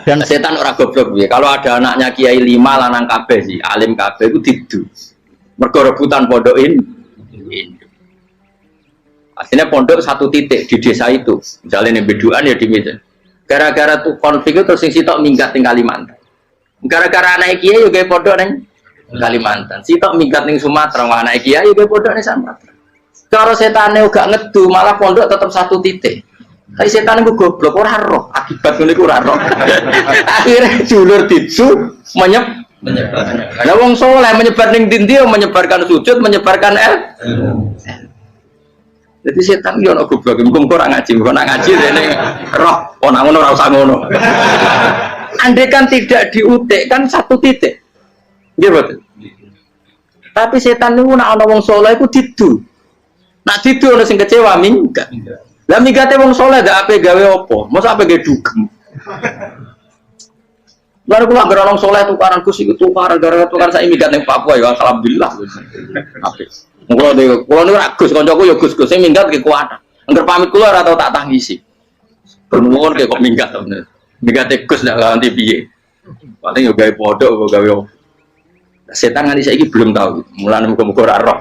Dan setan ora goblok piye. Kalau ada anaknya kiai 5 lanang kabeh sih, alim kabeh iku didu. Mergo rebutan pondokin. Akhirnya pondok satu titik di desa itu. Misalnya ning Beduan ya di Medan. Gara-gara tuh konflik itu terus sing sitok minggat ning Kalimantan. Gara-gara anak kiai yo gawe pondok ning Kalimantan. Sitok minggat ning Sumatera, anak kiai yo gawe pondok ning Sumatera. Cara setane gak ngedu, malah pondok tetap satu titik. Tapi setan itu goblok, ora roh. Akibat ngene iku ora roh. Akhirnya julur didu menyebar. Lah wong saleh menyebar ning ndi menyebarkan sujud, menyebarkan Jadi setan yo ono goblok, muga ora ngaji, muga ngaji rene roh. Oh nang ngono ora usah ngono. Andai kan tidak diutik kan satu titik. Nggih betul. Tapi setan niku nek ana wong saleh iku didu. Nak didu ana sing kecewa minggat. Lah mingate wong saleh ndak ape gawe apa? Mosok ape gawe dugem. Lalu kula anggere wong saleh tukaran Gus iku tukaran gara-gara tukaran sak minggat ning Papua ya alhamdulillah. Apik. Kula niku ra Gus kancaku ya Gus-Gus sing minggat ki kuat. Angger pamit kula ora tau tak tangisi. Bernuwun kok minggat to bener. Minggat Gus ndak ganti piye. Paling yo gawe pondok kok gawe. Setan nganti saiki belum tahu. Mulane muga-muga ora roh.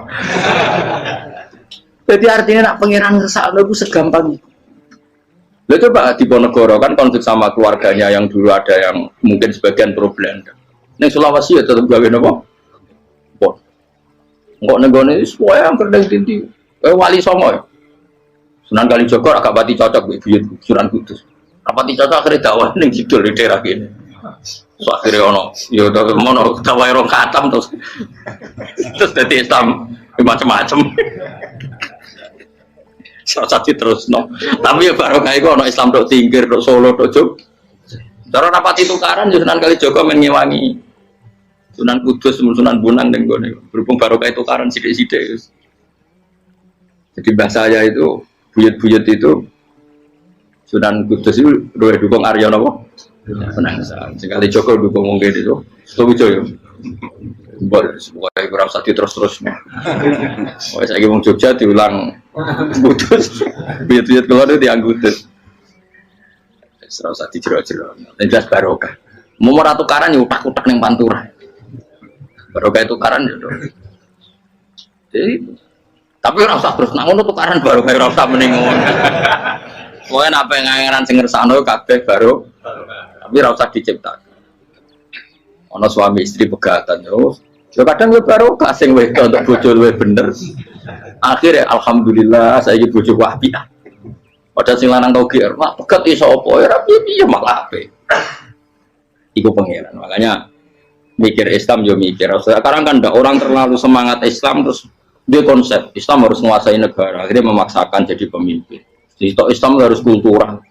Jadi artinya nak pangeran ngersakno iku segampang itu. Lah coba di Ponegoro kan konflik sama keluarganya yang dulu ada yang mungkin sebagian problem. Ning Sulawesi ya tetep gawe napa? Pon. Engko nenggone wis wae angker ning tinti. Wali Songo ya. Sunan Kalijaga agak pati cocok mbek buyut Sunan Kudus. Rapati cocok akhirnya dakwah ning Sidul di daerah kene. So akhirnya ono ya mono dakwah rong khatam terus dadi Islam macam-macam. Satu terus no. Tapi ya baru kayak gue ono Islam dok Tingkir, dok Solo, dok Jog. Cara rapati tukaran Sunan Kalijaga menyewangi Sunan Kudus, Sunan Bonang dan gue berhubung baru kayak tukaran sidik-sidik. Jadi bahasa saya itu buyut-buyut itu Sunan Kudus itu dua dukung Arya nopo. Penangsa. Sekali Joko dukung mungkin itu. Setuju ya. Pokoknya kurang satu terus-terus. Wah, saya mau Jogja diulang putus. Buyut-buyut keluar itu dianggutus. Serasa dijero-jero. Jelas barokah. Mau ora tukaran yo utak-utak ning Pantura. Barokah tukaran yo. Jadi tapi ora usah terus nang ngono tukaran barokah ora usah mending ngono. Pokoke nek pengen sing ngersakno kabeh baro. Tapi ora usah diciptakan. Ana suami istri pegatan terus. Ya kadang gue baru kasing wedok untuk bojo luwih bener. Akhirnya alhamdulillah saiki bojo apik. Padahal sing lanang tau GR, wah pegat iso apa ya piye malah apik. Iku pangeran. Makanya mikir Islam yo mikir. Sekarang kan ndak orang terlalu semangat Islam terus dia konsep Islam harus menguasai negara. Akhirnya memaksakan jadi pemimpin. Jadi Islam harus kultural.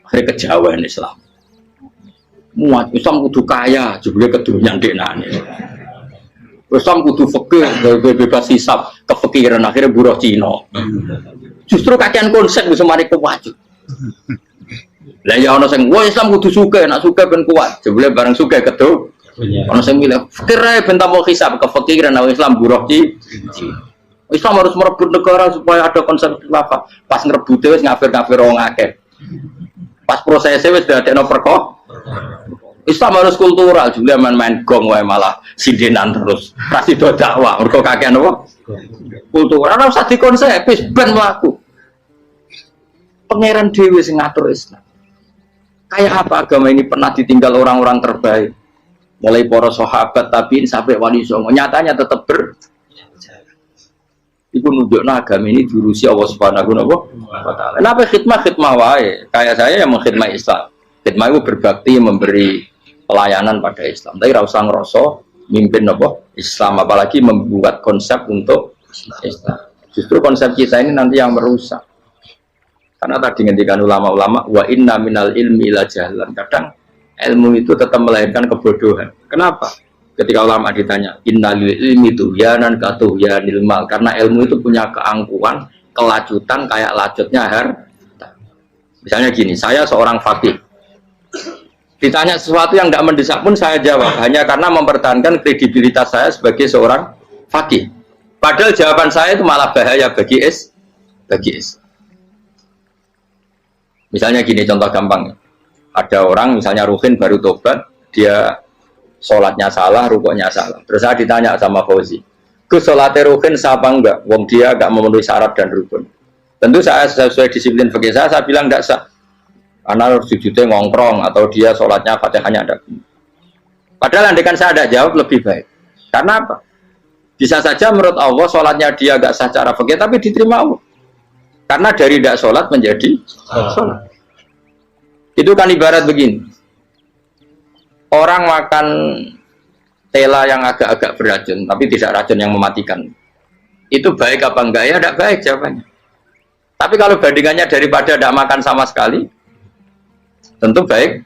Akhirnya kejauhan Islam. Muat Islam kudu kaya, jebule kedunyan denane. Islam kudu fikih, bebas hisab, kefikiran akhirnya buruh Cina. Justru kakean konsep bisa mari kuwajib. Lah ya ana sing wah Islam kudu sugih, nek sugih ben kuat. Jebule bareng sugih kedu. Ana sing milih fikir ae ben tambah hisab, kefikiran Islam buruh Cina. Islam harus merebut negara supaya ada konsep khilafah. Pas ngrebute wis ngafir-ngafir wong akeh. Pas prosesnya wis dadekno perkara. Islam harus kultural juga main-main gong wae malah sindenan terus. Kasih do dakwah mergo kakean apa? Kultural ora usah dikonsep wis ben mlaku. Pangeran dhewe sing ngatur Islam. Kayak apa agama ini pernah ditinggal orang-orang terbaik. Mulai para sahabat tabi'in sampai wali songo nyatanya tetap Iku nunjukno agama ini diurusi Allah Subhanahu wa taala. Kenapa khidmah wae? Kayak saya yang mengkhidmati Islam. Khidmah itu berbakti memberi pelayanan pada Islam. Tapi ora usah ngrasa mimpin apa Islam apalagi membuat konsep untuk Islam. Justru konsep kita ini nanti yang merusak. Karena tadi ngendikan ulama-ulama wa inna minal ilmi ila jahlan. Kadang ilmu itu tetap melahirkan kebodohan. Kenapa? Ketika ulama ditanya, innal ilmi tuhyanan katuhyanil mal, karena ilmu itu punya keangkuhan, kelajutan kayak lajutnya harta. Misalnya gini, saya seorang faqih. Ditanya sesuatu yang tidak mendesak pun saya jawab, hanya karena mempertahankan kredibilitas saya sebagai seorang faqih. Padahal jawaban saya itu malah bahaya bagi Misalnya gini contoh gampang. Ada orang misalnya Ruhin baru tobat, dia sholatnya salah, rukuknya salah. Terus saya ditanya sama Fauzi, Gus sholatnya Ruhin sah apa enggak? Wong dia enggak memenuhi syarat dan rukun. Tentu saya sesuai disiplin fikih saya bilang enggak sah. Karena harus sujudnya ngongkrong atau dia sholatnya fatihahnya ada. Padahal andaikan saya ada jawab lebih baik. Karena apa? Bisa saja menurut Allah sholatnya dia enggak sah secara fikih tapi diterima Allah. Karena dari tidak sholat menjadi sholat. Itu kan ibarat begini. Orang makan tela yang agak-agak beracun, tapi tidak racun yang mematikan. Itu baik apa enggak? Ya tidak baik jawabannya. Tapi kalau bandingannya daripada tidak makan sama sekali, tentu baik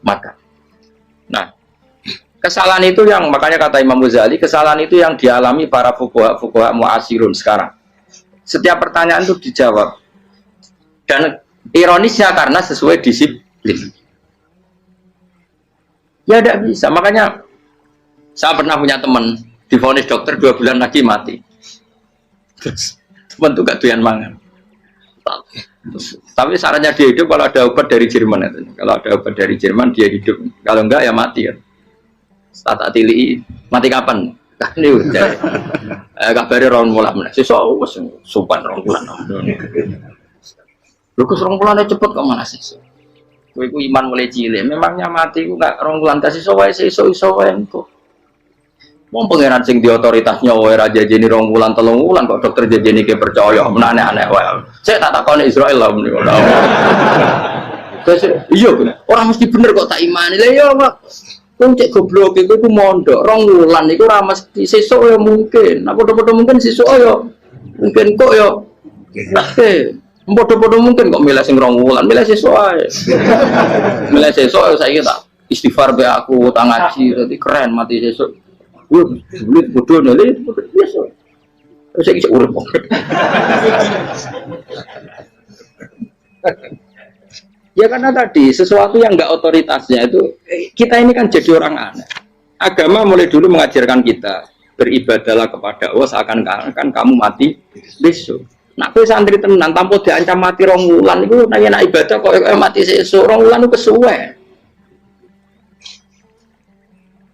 makan. Nah, kesalahan itu yang, makanya kata Imam Ghazali, kesalahan itu yang dialami para fuqaha mu'asirun sekarang. Setiap pertanyaan itu dijawab. Dan ironisnya karena sesuai disiplin. Ya tidak bisa. Makanya saya pernah punya teman divonis dokter 2 bulan lagi mati. Terus teman itu gak doyan mangan. Tapi sarannya dia hidup kalau ada obat dari Jerman itu. Kalau ada obat dari Jerman dia hidup. Kalau enggak ya mati kan. Tak tili mati kapan? Kan ini udah. Kabare rong wulan. Sesuk wis sopan rong wulan. Lho kok rong wulane cepet kok mana sih? Kowe iku iman mulai cilik. Memangnya mati ku gak rong wulan kasih iso wae iso wae engko. Wong pangeran sing di otoritasnya wae ra jajeni 2 wulan 3 wulan kok dokter jajeni ke percaya menane aneh wae. Sik tak takoni Israel lah muni ngono. Iya bener. Ora mesti bener kok tak imani. Lah iya kok. Wong cek goblok iku mondok 2 wulan iku ora mesti sesuk ya mungkin. Apa padha-padha mungkin sesuk ya. Mungkin kok ya. Oke. Padha-padha mungkin kok milih sing 2 wulan, milih sesuk ae. Milih sesuk saiki tak istighfar be aku tak ngaji dadi keren mati sesuk. Sulit bodoh nih, biasa. Saya kisah urip. Ya karena tadi sesuatu yang enggak otoritasnya itu kita ini kan jadi orang aneh. Agama mulai dulu mengajarkan kita beribadahlah kepada Allah seakan-akan kamu mati besok. Nak kowe santri tenan tanpa diancam mati 2 wulan iku nek ibadah kok mati sesuk 2 wulan itu kesuwe.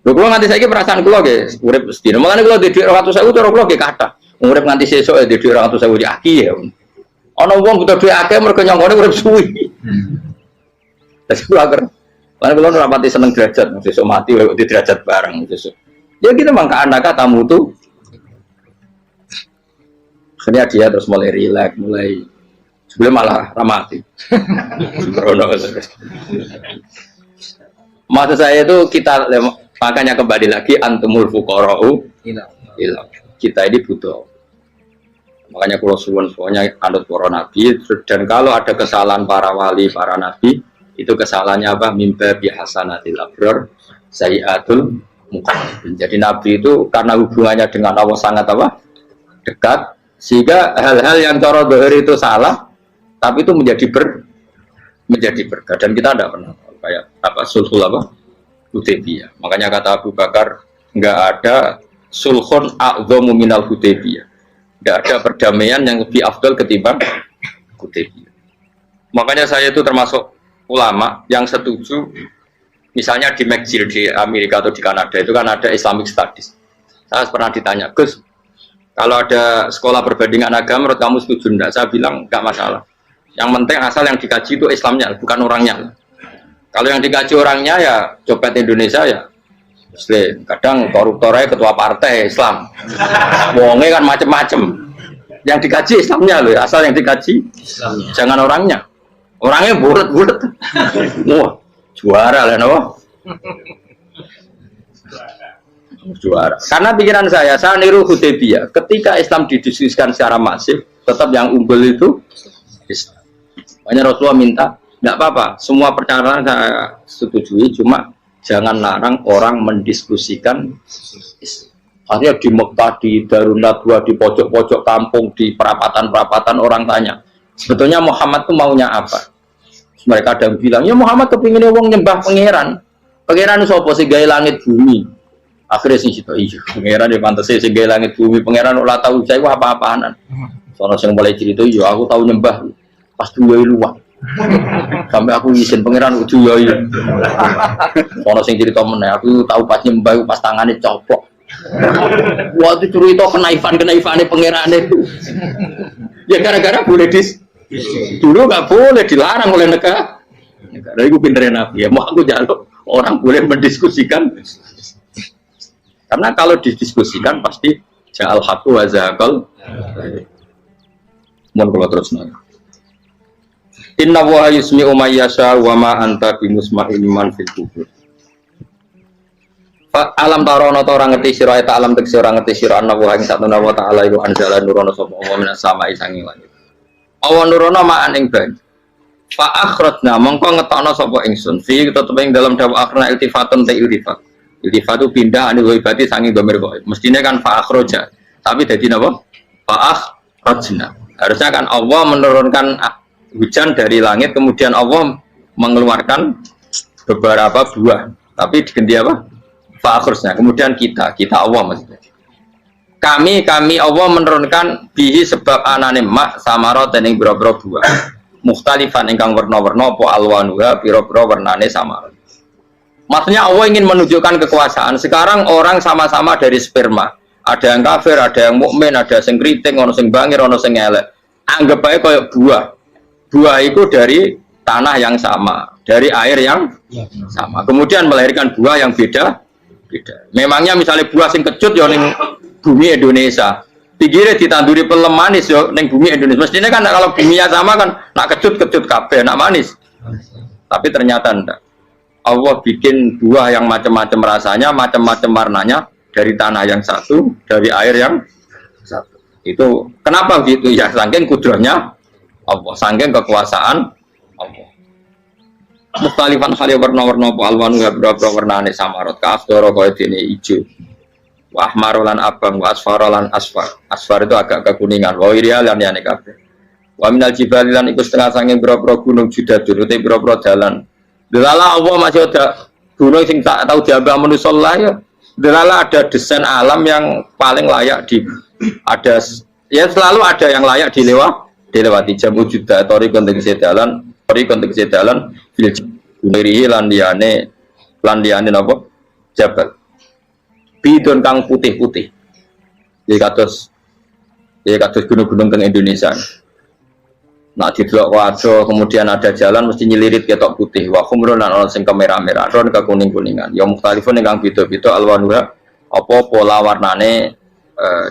Lho kula nganti saiki perasaan kula nggih urip sedina. Mulane kula di dhuwit 200.000 cara kula nggih kathah. Urip nganti sesuk di dhuwit 200.000 ya aki ya. Ana wong butuh dhuwit akeh mergo nyongkone urip suwi. Terus kula agar lan kula ora pati seneng derajat, sesuk mati kok di derajat bareng sesuk. Ya kita mangka anak tamu tuh. Akhirnya dia terus mulai rileks, mulai sebelum malah ramati. Maksud saya itu kita makanya kembali lagi antumul fuqara'u ila. Kita ini butuh. Makanya kalau suwun semuanya anut para nabi dan kalau ada kesalahan para wali, para nabi, itu kesalahannya apa? Mimba bihasanatil abrar sayyiatul muqarrabin. Jadi nabi itu karena hubungannya dengan Allah sangat apa? Dekat sehingga hal-hal yang cara zahir itu salah tapi itu menjadi berkah dan kita tidak pernah kayak apa sulhul apa? Hudaybiyah. Makanya kata Abu Bakar, enggak ada sulhun a'dhamu minal Hudaybiyah. Enggak ada perdamaian yang lebih afdal ketimbang Hudaybiyah. Makanya saya itu termasuk ulama yang setuju misalnya di McGill di Amerika atau di Kanada itu kan ada Islamic Studies. Saya pernah ditanya, Gus, kalau ada sekolah perbandingan agama menurut kamu setuju enggak? Saya bilang enggak masalah. Yang penting asal yang dikaji itu Islamnya, bukan orangnya. Kalau yang dikaji orangnya ya copet Indonesia ya Muslim. Kadang koruptornya ketua partai Islam. Wonge kan macem-macem. Yang dikaji Islamnya loh, asal yang dikaji Islamnya. Jangan orangnya. Orangnya bulat-bulat. Wah, juara lah no. Juara. Karena pikiran saya niru Hudaybiyah. Ketika Islam didiskusikan secara masif, tetap yang unggul itu Islam. Makanya Rasulullah minta tidak apa-apa, semua perkara saya setujui, cuma jangan larang orang mendiskusikan Islam. Artinya di Mekah, di Darun Nadwa, di pojok-pojok kampung, di perapatan-perapatan orang tanya, sebetulnya Muhammad itu maunya apa? Mereka ada yang bilang, ya Muhammad kepinginnya wong nyembah pangeran. Pangeran itu apa sih gaya langit bumi? Akhirnya sih itu iya, pangeran di pantas sih gaya langit bumi. Pangeran ulah tahu saya apa-apaanan. Soalnya saya mulai cerita, iya aku tahu nyembah pas dua luar. Sampai aku izin pangeran kudu yo yo. Ono sing cerita meneh, aku tahu pas nyembah pas tangane copok. Waktu cerita kenaifane pangerane. Ya gara-gara boleh dulu nggak boleh dilarang oleh negara. Negara itu pinterin Nabi ya. Mau aku jaluk orang boleh mendiskusikan. Karena kalau didiskusikan pasti ja'al haqqu wa zahaqal. Mohon kalau terus nanya. Inna wa yusmi'u may yasha wa ma anta bimusma'in man fil kubur. Fa alam tarono ta ora ngerti sira ta alam tekse ora ngerti sira ana wa ing satuna wa ta'ala iku anzala nurono sapa Allah minas sama'i sanging langit. Awan nurono ma'an ing banyu. Fa akhrajna mongko ngetokno sapa ingsun fi tetep ing dalam dawu akhirna iltifatun ta iltifat. Iltifat itu pindah anil ghaibati sanging dhamir ghaib. Mestine kan fa akhraja, tapi dadi napa? Fa akhrajna. Harusnya kan Allah menurunkan hujan dari langit, kemudian Allah mengeluarkan beberapa buah, tapi diganti apa? Fa'akhirnya, kemudian kita Allah maksudnya. Kami Allah menurunkan bihi sebab anane mak samarot dan yang biro-biro buah. Mukhtalifan ingkang warna-warna po alwanuha biro-biro warnane samarot. Maksudnya Allah ingin menunjukkan kekuasaan. Sekarang orang sama-sama dari sperma. Ada yang kafir, ada yang mukmin, ada yang kriting, ono sing bangir, ono sing elek. Anggap aja kayak buah. Buah itu dari tanah yang sama, dari air yang sama. Kemudian melahirkan buah yang beda. Memangnya misalnya buah sing kecut ya ning bumi Indonesia. Pinggirnya ditanduri pelem manis ya ning bumi Indonesia. Mestinya kan kalau buminya sama kan nak kecut kabeh, nak manis. Tapi ternyata enggak. Allah bikin buah yang macam-macam rasanya, macam-macam warnanya dari tanah yang satu, dari air yang satu. Itu kenapa begitu? Ya saking kudrahnya Allah, saking kekuasaan Allah. Mukhtalifan khali warna-warna apa alwanu ya berapa warnane samarot ka asdoro kaya dene ijo. Wa ahmarolan abang wa asfarolan asfar. Asfar itu agak kekuningan. Wa irial lan yane kabeh. Wa minal jibali lan iku setengah saking berapa gunung judadun uta berapa dalan. Delala Allah masih ada gunung sing tak tahu diambah manusa lah ya. Delala ada desain alam yang paling layak ada ya selalu ada yang layak dilewati jam wujuda tori kontek sedalan fil ngirihi landiane napa jabal bidon kang putih-putih ya kados gunung-gunung teng Indonesia. Nah didelok wajo kemudian ada jalan mesti nyelirit ketok putih wa khumrun lan ana sing kemerah-merah ron ke kuning-kuningan ya mukhtalifun ingkang beda-beda alwanuha apa pola warnane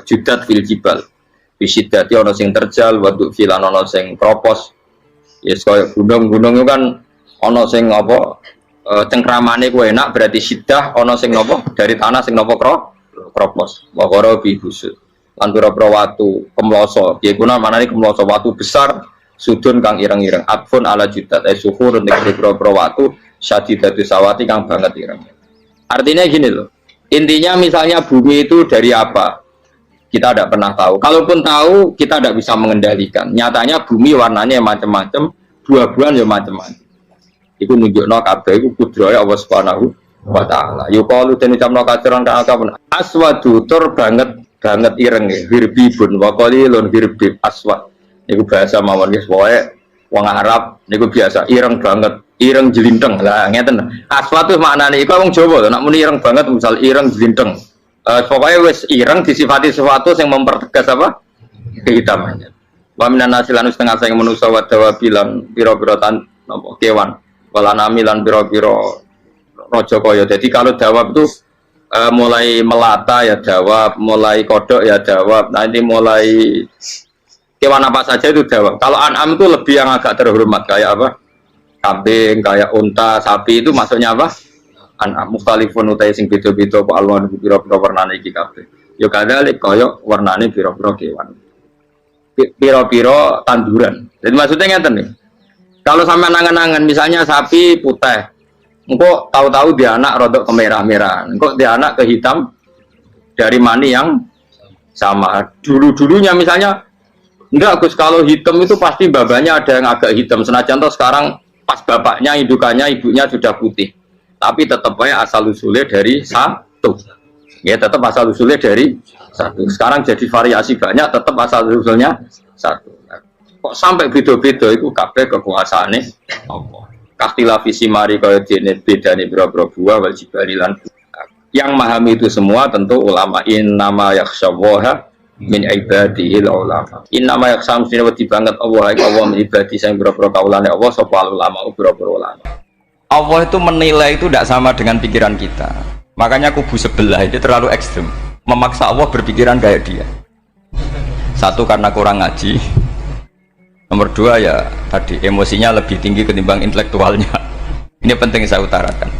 judat fil jibal bisidati ana sing terjal waduk filan ana sing kropos yes kaya gunung-gunung itu kan ana sing apa cengkramane ku enak berarti sidah ana sing napa dari tanah sing napa kropos wa qara bi busud lan pira-pira watu kemloso piye kuna manane kemloso watu besar sudun kang ireng-ireng atfun ala judat suhur nek pira-pira watu syadidatu sawati kang banget ireng. Artinya gini loh, intinya misalnya bumi itu dari apa kita tidak pernah tahu. Kalaupun tahu, kita tidak bisa mengendalikan. Nyatanya bumi warnanya macam-macam, buah-buahan ya macam-macam. Iku nunjukno kabeh iku kudrahe Allah Subhanahu wa taala. Yuqalu den ucapno kaceran kang akeh aswadu tur banget ireng hirbibun wa qalilun hirbib aswad. Niku bahasa mawon wis pokoke wong Arab niku biasa ireng banget, ireng jelinteng. Lah ngeten. Aswad itu maknane iku wong Jawa nek muni ireng banget misal ireng jelinteng. Pokoknya wis ireng disifati sesuatu yang mempertegas apa kehitamannya. Wa minan nasilan setengah sayang manusa wa dawabilan pira-pira kewan wala namilan pira-pira raja kaya. Jadi kalau dawab itu mulai melata ya dawab, mulai kodok ya dawab. Nanti mulai kewan apa saja itu dawab. Kalau an'am itu lebih yang agak terhormat kayak apa? Kambing, kayak unta, sapi itu masuknya apa? An'am mukhtalifun utai sing beda-beda apa alwan pira-pira warnane iki kabeh. Ya kadalik kaya warnane pira-pira kewan. Pira-pira tanduran. Jadi maksudnya ngeten nih. Kalau sampai nangan-nangan misalnya sapi putih, engko tahu-tahu dia anak rodok kemerah-merahan, engko dia anak ke hitam dari mani yang sama. Dulu-dulunya misalnya enggak Gus, kalau hitam itu pasti babanya ada yang agak hitam. Senajan toh sekarang pas bapaknya, indukannya, ibunya sudah putih. Tapi tetap aja asal usulnya dari satu. Ya tetap asal usulnya dari satu. Sekarang jadi variasi banyak, tetap asal usulnya satu. Kok sampai beda-beda itu kabeh kekuasaane Allah. Kastilah visi mari kaya dene bedane boro-boro buah wal jibali lan yang memahami itu semua tentu ulama. Innama yakhsyallaha min ibadihil ulama. Innama yakhsam sine wedi banget Allah min ibadi sing boro-boro kaulane Allah sapa ulama boro-boro ulama. Allah itu menilai itu tidak sama dengan pikiran kita. Makanya kubu sebelah itu terlalu ekstrem, memaksa Allah berpikiran kayak dia. Satu karena kurang ngaji. Nomor dua ya tadi emosinya lebih tinggi ketimbang intelektualnya. Ini penting saya utarakan.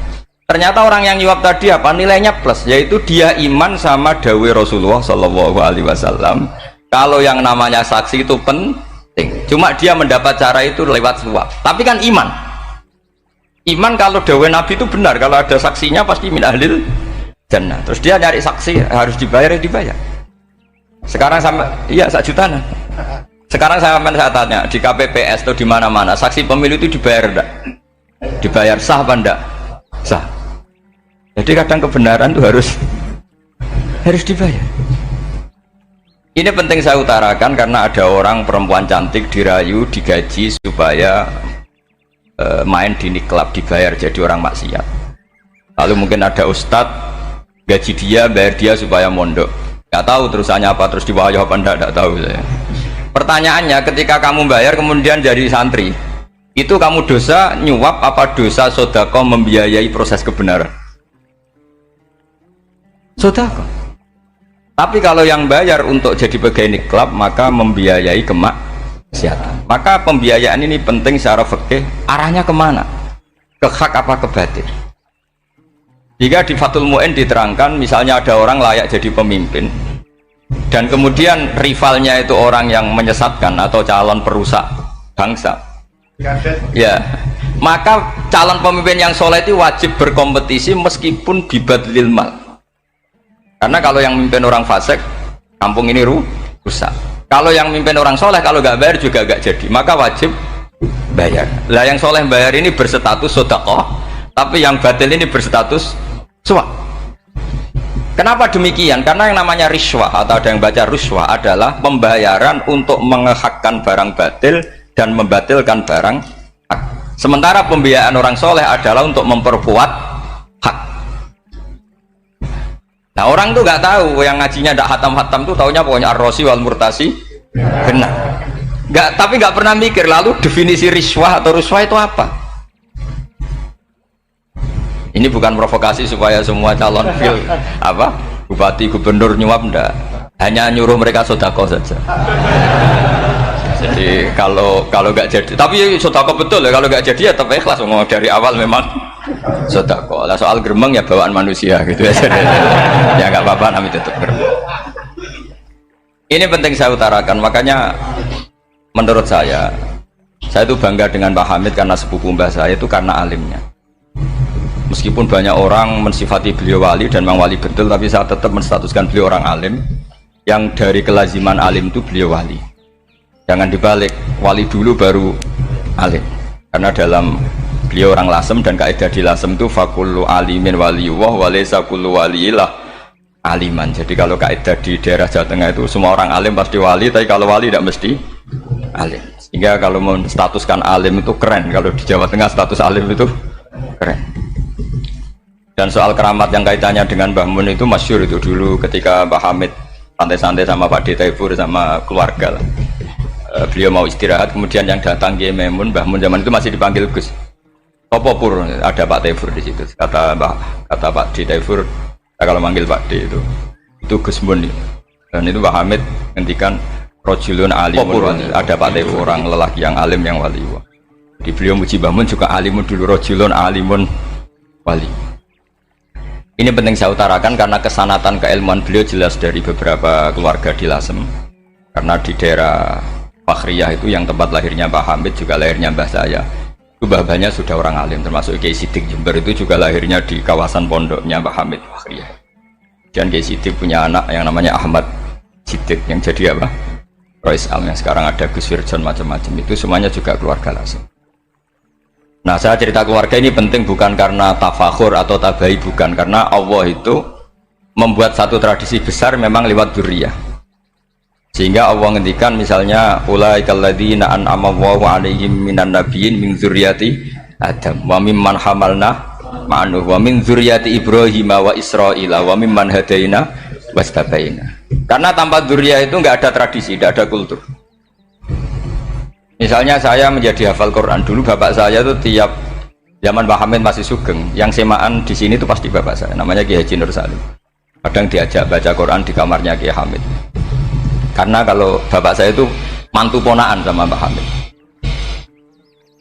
Ternyata orang yang nyuap tadi apa nilainya plus, yaitu dia iman sama dawuh Rasulullah Shallallahu Alaihi Wasallam. Kalau yang namanya saksi itu penting. Cuma dia mendapat cara itu lewat suap. Tapi kan iman. Iman kalau dawuh Nabi itu benar. Kalau ada saksinya pasti min ahlil jannah. Terus dia nyari saksi harus dibayar ya dibayar. Sekarang sama iya 1 juta. Sekarang saya tanya di KPPS atau di mana-mana saksi pemilu itu dibayar enggak? Dibayar sah apa enggak? Sah. Jadi kadang kebenaran itu harus dibayar. Ini penting saya utarakan karena ada orang perempuan cantik dirayu, digaji supaya main di klub dibayar jadi orang maksiat. Lalu mungkin ada ustadz gaji dia, bayar dia supaya mondok. Nggak tahu terusannya apa, terus dibayar apa enggak tahu saya. Pertanyaannya ketika kamu bayar kemudian jadi santri, itu kamu dosa nyuap apa dosa sodako membiayai proses kebenaran? Sodako. Tapi kalau yang bayar untuk jadi pegawai klub maka membiayai kemaksiatan. Maka pembiayaan ini penting secara fikih, arahnya kemana? Ke hak apa ke batil? Jika di Fathul Mu'in diterangkan misalnya ada orang layak jadi pemimpin dan kemudian rivalnya itu orang yang menyesatkan atau calon perusak bangsa, ya maka calon pemimpin yang soleh itu wajib berkompetisi meskipun bibadlil mal, karena kalau yang memimpin orang fasik kampung ini rusak. Kalau yang memimpin orang soleh kalau nggak bayar juga nggak jadi, maka wajib bayar. Lah yang soleh bayar ini berstatus sedekah, tapi yang batil ini berstatus suap. Kenapa demikian? Karena yang namanya riswah atau ada yang baca ruswah adalah pembayaran untuk mengehakkan barang batil dan membatilkan barang hak. Sementara pembiayaan orang soleh adalah untuk memperkuat hak. Nah orang tuh nggak tahu, yang ngajinya tidak hatam-hatam tuh taunya pokoknya ar-rosi wal murtasi benar. Tapi nggak pernah mikir lalu definisi riswah atau ruswah itu apa. Ini bukan provokasi supaya semua calon bupati gubernur nyuap enggak, hanya nyuruh mereka sodako saja. Jadi kalau nggak jadi, tapi sodako betul ya, kalau nggak jadi ya tetap ikhlas ngomong dari awal memang sodako. Lah soal gremeng ya bawaan manusia gitu ya. Ya nggak apa-apa namanya tetap gremeng. Ini penting saya utarakan, makanya menurut saya itu bangga dengan Pak Hamid karena sepupu mbah saya itu karena alimnya. Meskipun banyak orang mensifati beliau wali dan memang wali betul, tapi saya tetap menstatuskan beliau orang alim yang dari kelaziman alim itu beliau wali. Jangan dibalik, wali dulu baru alim. Karena dalam beliau orang Lasem dan kaidah di Lasem itu fakullu alimin waliyullah walaysa kullu waliyillah aliman. Jadi kalau kaidah di daerah Jawa Tengah itu semua orang alim pasti wali, tapi kalau wali tidak mesti alim. Sehingga kalau menstatuskan alim itu keren, kalau di Jawa Tengah status alim itu keren. Dan soal keramat yang kaitannya dengan Mbah Mun itu masyhur itu dulu ketika Mbah Hamid santai-santai sama Pak D. Taifur sama keluarga lah. Beliau mau istirahat, kemudian yang datang Kiai Maimun, Mbah Mun zaman itu masih dipanggil Gus. Apa pur ada Pak Taifur di situ. Kata Pak D. Taifur, kalau manggil Pak D itu Gus Mun. Dan itu Mbah Hamid ngendikan rojulun alimun, ada Pak Taifur orang lelaki yang alim yang wali. Di beliau muji Mbah Mun juga alimun dulu, rojulun alimun wali. Ini penting saya utarakan karena kesanatan keilmuan beliau jelas dari beberapa keluarga di Lasem. Karena di daerah Fakhriyah itu yang tempat lahirnya Pak Hamid juga lahirnya mbah saya. Itu mbah-mbahnya sudah orang alim, termasuk Kiai Sidik Jember itu juga lahirnya di kawasan pondoknya Pak Hamid Fakhriyah. Dan Kiai Sidik punya anak yang namanya Ahmad Sidik yang jadi apa? Rois Am yang sekarang ada Gus Wirjon macam-macam, itu semuanya juga keluarga Lasem. Nah saya cerita keluarga ini penting bukan karena tafakhur atau tabai, bukan, karena Allah itu membuat satu tradisi besar memang lewat dzurriyyah. Sehingga Allah ngendikan misalnya ulaikal ladzina an'ama Allahu 'alaihim minan nabiyyin min dzurriyyati Adam wa mimman hamalna ma'nuh wa min dzurriyyati Ibrahim wa Israila wa mimman hadaina wastabaina. Karena tanpa dzurriyyah itu enggak ada tradisi, enggak ada kultur. Misalnya saya menjadi hafal Quran, dulu bapak saya itu tiap zaman Pak Hamid masih sugeng, yang semaan di sini itu pasti bapak saya, namanya Kiai Haji Nur Salim. Kadang diajak baca Quran di kamarnya Kiai Hamid. Karena kalau bapak saya itu mantu ponaan sama Pak Hamid.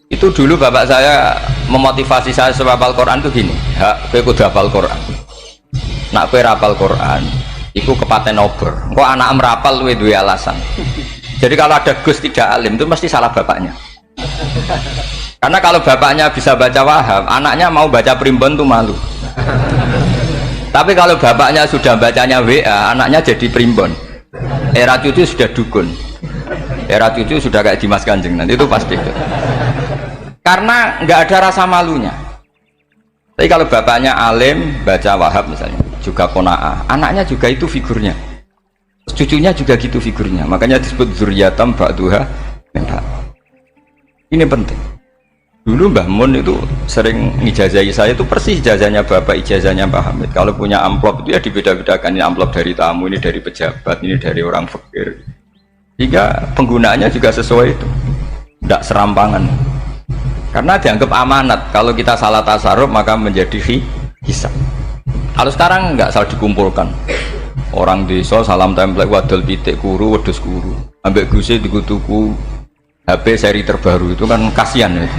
Itu dulu bapak saya memotivasi saya supaya hafal Quran itu gini, kowe kudu hafal Quran. Nak kowe hafal Quran, iku kepaten obor. Kok anak merapal luwe duwe alasan. Jadi kalau ada Gus tidak alim itu mesti salah bapaknya. Karena kalau bapaknya bisa baca Wahab, anaknya mau baca primbon tuh malu. Tapi kalau bapaknya sudah bacanya WA, anaknya jadi primbon. Era cucu sudah dukun, era cucu sudah kayak Dimas Kanjeng, nanti itu pasti itu. Karena nggak ada rasa malunya. Tapi kalau bapaknya alim baca Wahab misalnya, juga qanaah, anaknya juga itu figurnya, cucunya juga gitu figurnya, makanya disebut dzurriyatam ba'duha min ba'd. Ini penting. Dulu Mbah Mun itu sering ngijazahi saya, itu persis ijazahnya bapak, ijazahnya Pak Hamid. Kalau punya amplop itu ya dibeda-bedakan, ini amplop dari tamu, ini dari pejabat, ini dari orang fakir. Jika penggunaannya juga sesuai itu, tidak serampangan. Karena dianggap amanat, kalau kita salah tasarruf maka menjadi hisab. Kalau sekarang nggak salah dikumpulkan. Orang desa salam template wadol pitik kuru, wedhus kuru. Ambek guse dikutuku HP seri terbaru, itu kan kasihan ya.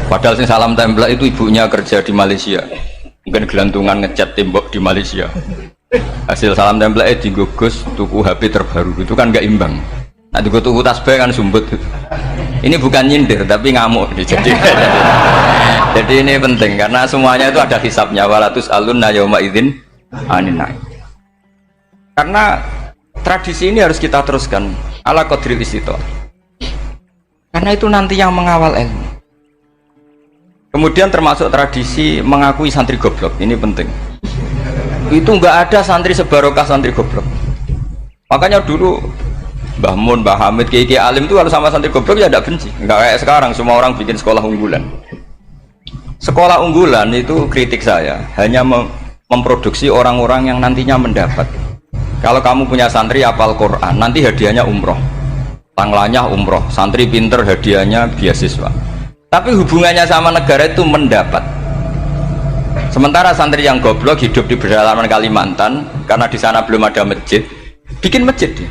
Padahal sing salam template itu ibunya kerja di Malaysia, mungkin gelantungan ngecat tembok di Malaysia. Hasil salam template digugus tuku HP terbaru, itu kan nggak imbang. Nah tuku tasbih kan sumbut. Ini bukan nyindir tapi ngamuk. Jadi ini penting karena semuanya itu ada hisabnya. Walatus alunna yauma idzin anin naim. Karena tradisi ini harus kita teruskan ala qadril istithaq. Karena itu nanti yang mengawal ilmu. Kemudian termasuk tradisi mengakui santri goblok, ini penting. Itu nggak ada santri sebarokah santri goblok. Makanya dulu Mbah Mun, Mbah Hamid, Kiai Alim itu kalau sama santri goblok ya tidak benci. Nggak kayak sekarang semua orang bikin sekolah unggulan. Sekolah unggulan itu kritik saya hanya memproduksi orang-orang yang nantinya mendapat. Kalau kamu punya santri hafal Quran, nanti hadiahnya umroh. Tanglanya umroh, santri pinter hadiahnya beasiswa. Tapi hubungannya sama negara itu mendapat. Sementara santri yang goblok hidup di pedalaman Kalimantan karena di sana belum ada masjid, bikin masjid dia.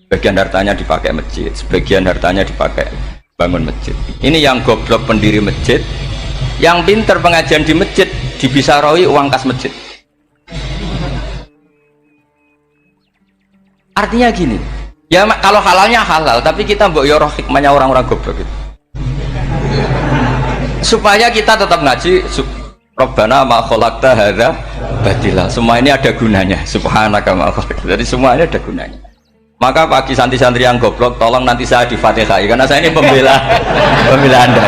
Sebagian hartanya dipakai masjid, sebagian hartanya dipakai bangun masjid. Ini yang goblok pendiri masjid, yang pinter pengajian di masjid dibisaroi uang kas masjid. Artinya gini. Ya kalau halalnya halal, tapi kita mbok yoroh hikmahnya orang-orang goblok itu. Supaya kita tetap ngaji Rabbana ma khalaqta hadza batila. Semua ini ada gunanya. Subhanaka ma khalaqta. Jadi semuanya ada gunanya. Maka bagi santri-santri yang goblok, tolong nanti saya di-Fatihai karena saya ini pembela Anda.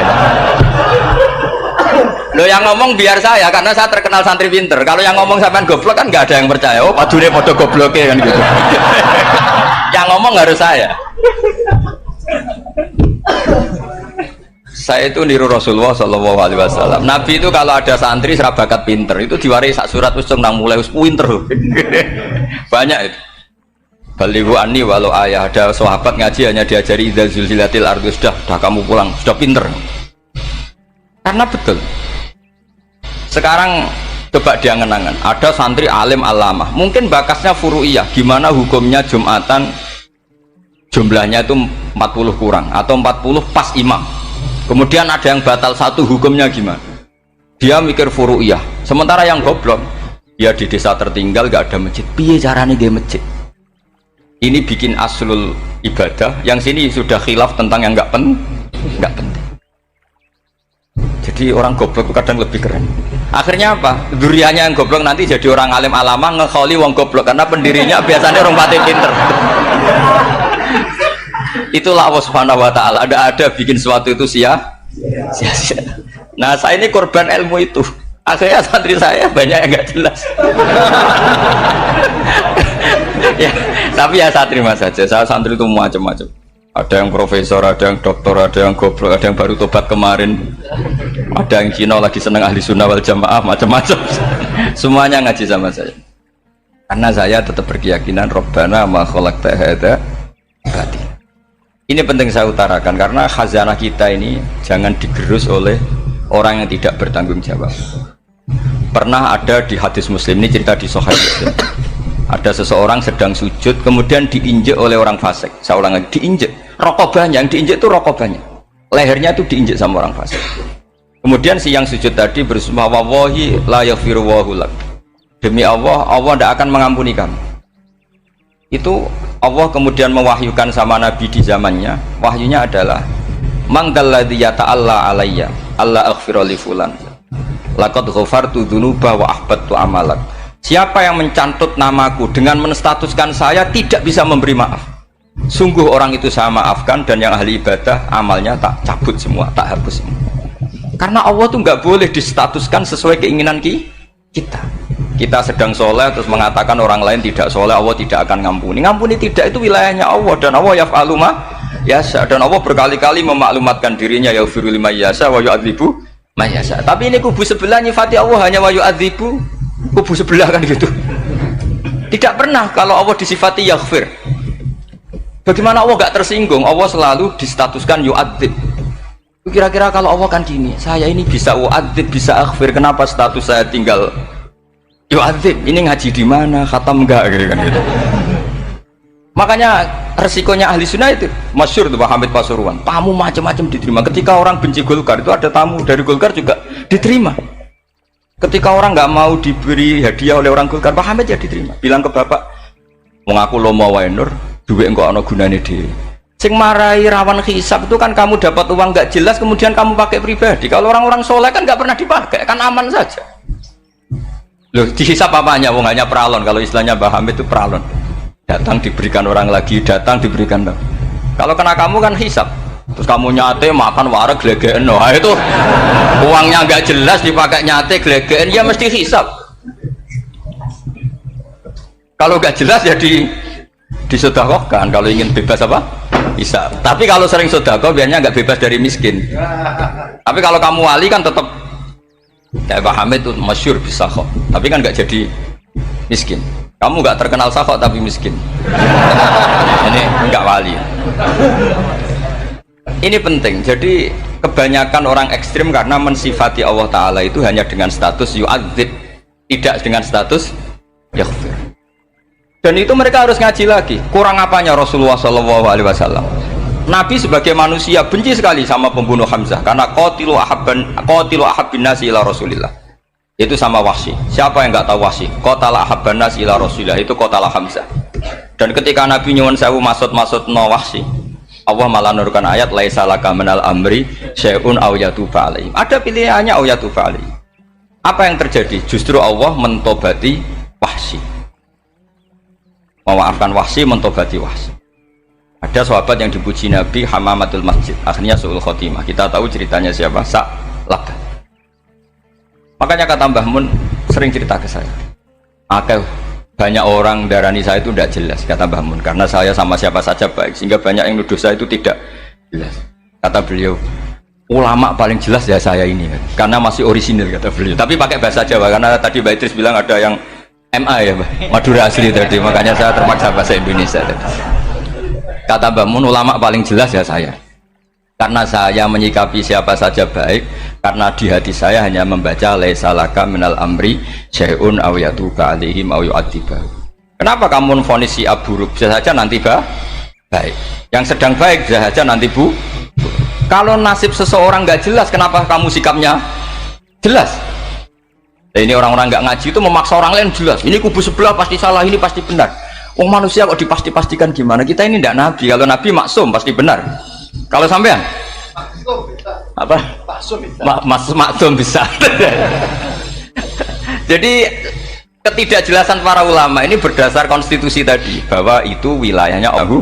Lo yang ngomong biar saya karena saya terkenal santri pinter. Kalau yang ngomong sampean goblok kan nggak ada yang percaya. Oh, padune padha gobloke kan gitu. Yang ngomong harus saya. Saya itu niru Rasulullah Shallallahu Alaihi Wasallam. Nabi itu kalau ada santri serabakat pinter itu diwaris sak surat usung nang mulai pinter. Banyak itu. Balighu anni walau ayah, ada sahabat ngaji hanya diajari idza zulzilatil ardu, sudah kamu pulang, sudah pinter. Karena betul. Sekarang coba diangen-angen, ada santri alim alamah, mungkin bakasnya furu'iyah, gimana hukumnya Jumatan jumlahnya itu 40 kurang atau 40 pas imam. Kemudian ada yang batal satu, hukumnya gimana? Dia mikir furu'iyah. Sementara yang goblok, ya di desa tertinggal gak ada masjid. Piye caranya dia masjid? Ini bikin aslul ibadah, yang sini sudah khilaf tentang yang gak penting. Jadi orang goblok kadang lebih keren. Akhirnya apa? Duriannya yang goblok nanti jadi orang alim alama ngekholi wong goblok karena pendirinya biasanya orang pati pinter. Itulah Allah Subhanahu wa taala. Ada bikin sesuatu itu sia-sia. Nah, saya ini korban ilmu itu. Akhirnya santri saya banyak yang nggak jelas. Ya, tapi ya saya terima saja. Saya santri itu macam-macam. Ada yang profesor, ada yang doktor, ada yang goblok, ada yang baru tobat kemarin, ada yang Cina lagi seneng ahli sunnah wal jamaah, macam-macam. Semuanya ngaji sama saya. Karena saya tetap berkeyakinan Rabbana ma khalaqta hadza batil. Ini penting saya utarakan karena khazanah kita ini jangan digerus oleh orang yang tidak bertanggung jawab. Pernah ada di hadis Muslim, ini cerita di Sahih Muslim. Ada seseorang sedang sujud kemudian diinjek oleh orang fasik. Saya ulang lagi, diinjek. Rokobanya, yang diinjek itu rokobanya. Lehernya itu diinjek sama orang fasik. Kemudian si yang sujud tadi bersumpah wallahi la yaghfiru wallahu lak. Demi Allah, Allah tidak akan mengampuni kamu. Itu Allah kemudian mewahyukan sama Nabi di zamannya. Wahyunya adalah manggalladzi yata'alla alayya alla aghfira li fulan. Laqad ghafartu dzunuba wa ahbattu amalak. Siapa yang mencantut namaku dengan menstatuskan saya tidak bisa memberi maaf, sungguh orang itu saya maafkan dan yang ahli ibadah amalnya tak cabut semua, tak hapus semua. Karena Allah tuh nggak boleh distatuskan sesuai keinginan kita. Kita sedang soleh terus mengatakan orang lain tidak soleh, Allah tidak akan ngampuni. Ngampuni tidak, itu wilayahnya Allah dan Allah yaf'alu ma yasha, dan Allah berkali-kali memaklumatkan dirinya yaghfiru liman yasha wa yu'adzibu man yasha. Tapi ini kubu sebelah nyifati Allah hanya wa yu'adzibu, kubu sebelah kan gitu. Tidak pernah kalau Allah disifati yaghfir. Bagaimana Allah gak tersinggung? Allah selalu distatuskan yu'adzib. Kira-kira kalau Allah kan gini, saya ini bisa u'adzib, bisa aghfir, kenapa status saya tinggal yu'adzib? Ini ngaji di mana? Khatam enggak gitu kan gitu. Makanya resikonya ahli sunnah itu masyhur tuh Pak Hamid Pasuruan, tamu macam-macam diterima. Ketika orang benci Golkar itu ada tamu dari Golkar juga diterima. Ketika orang nggak mau diberi hadiah oleh orang Golkar, Pak Hamid ya diterima. Bilang ke bapak, mengaku lomo wae nur, duit enggak ana gunane dhewe. Sing marai rawan hisab itu kan kamu dapat uang nggak jelas kemudian kamu pakai pribadi. Kalau orang-orang soleh kan nggak pernah dipakai, kan aman saja. Loh, dihisab apanya? Wong hanya pralon. Kalau istilahnya Mbah Hamid itu pralon. Datang diberikan orang lagi, datang diberikan. Kalau kena kamu kan hisab. Terus kamu nyate makan wareg glegeken. Nah, itu uangnya nggak jelas dipakai nyate glegeken, ya mesti hisab. Kalau nggak jelas ya disedekahkan. Kalau ingin bebas apa? Hisab. Tapi kalau sering sedekah biasanya nggak bebas dari miskin. Tapi kalau kamu wali kan tetap kayak Pak Hamid itu masyhur bisa kok. Tapi kan nggak jadi miskin. Kamu nggak terkenal sakok tapi miskin. Ini nggak wali. Ini penting. Jadi kebanyakan orang ekstrim karena mensifati Allah Ta'ala itu hanya dengan status yu'adzib, tidak dengan status yaghfir. Dan itu mereka harus ngaji lagi. Kurang apanya Rasulullah SAW? Nabi sebagai manusia benci sekali sama pembunuh Hamzah karena qatilu ahabbin nasi ila Rasulillah. Itu sama Wahsy. Siapa yang nggak tahu Wahsy? Qatala ahabban nasi ila Rasulillah, itu qatala Hamzah. Dan ketika Nabi nyuwun sewu maksud no Wahsy, Allah malah nurkan ayat laisa laka minal amri syai'un aw yatuba alaihim. Ada pilihannya aw yatuba alaihim. Apa yang terjadi? Justru Allah mentobati Wahsy. Memaafkan Wahsy, mentobati Wahsy. Ada sahabat yang dipuji Nabi Hamamatul Masjid, akhirnya su'ul khotimah. Kita tahu ceritanya siapa? Sa'labah. Makanya kata Mbah Mun sering cerita ke saya, banyak orang darani saya itu tidak jelas, kata Mbah Mun, karena saya sama siapa saja baik, sehingga banyak yang nuduh saya itu tidak jelas. Kata beliau, ulama paling jelas ya saya ini, karena masih orisinil, kata beliau. Tapi pakai bahasa Jawa, karena tadi Mbak Idris bilang ada yang MA ya, Madura asli tadi, makanya saya terpaksa bahasa Indonesia tadi. Kata Mbah Mun, ulama paling jelas ya saya, karena saya menyikapi siapa saja baik, karena di hati saya hanya membaca laisa laka minal amri syai'un aw yatuba alaihim aw yu'adziba. Kenapa kamu memvonis si buruk? Bisa saja nanti baik. Yang sedang baik bisa saja nanti bu. Kalau nasib seseorang nggak jelas, kenapa kamu sikapnya jelas? Nah, ini orang-orang nggak ngaji itu memaksa orang lain jelas. Ini kubu sebelah pasti salah, ini pasti benar. Manusia kok dipasti-pastikan gimana? Kita ini tidak nabi. Kalau nabi maksum pasti benar. Kalau sampean apa? Maksum bisa. Jadi ketidakjelasan para ulama ini berdasar konstitusi tadi bahwa itu wilayahnya Allah.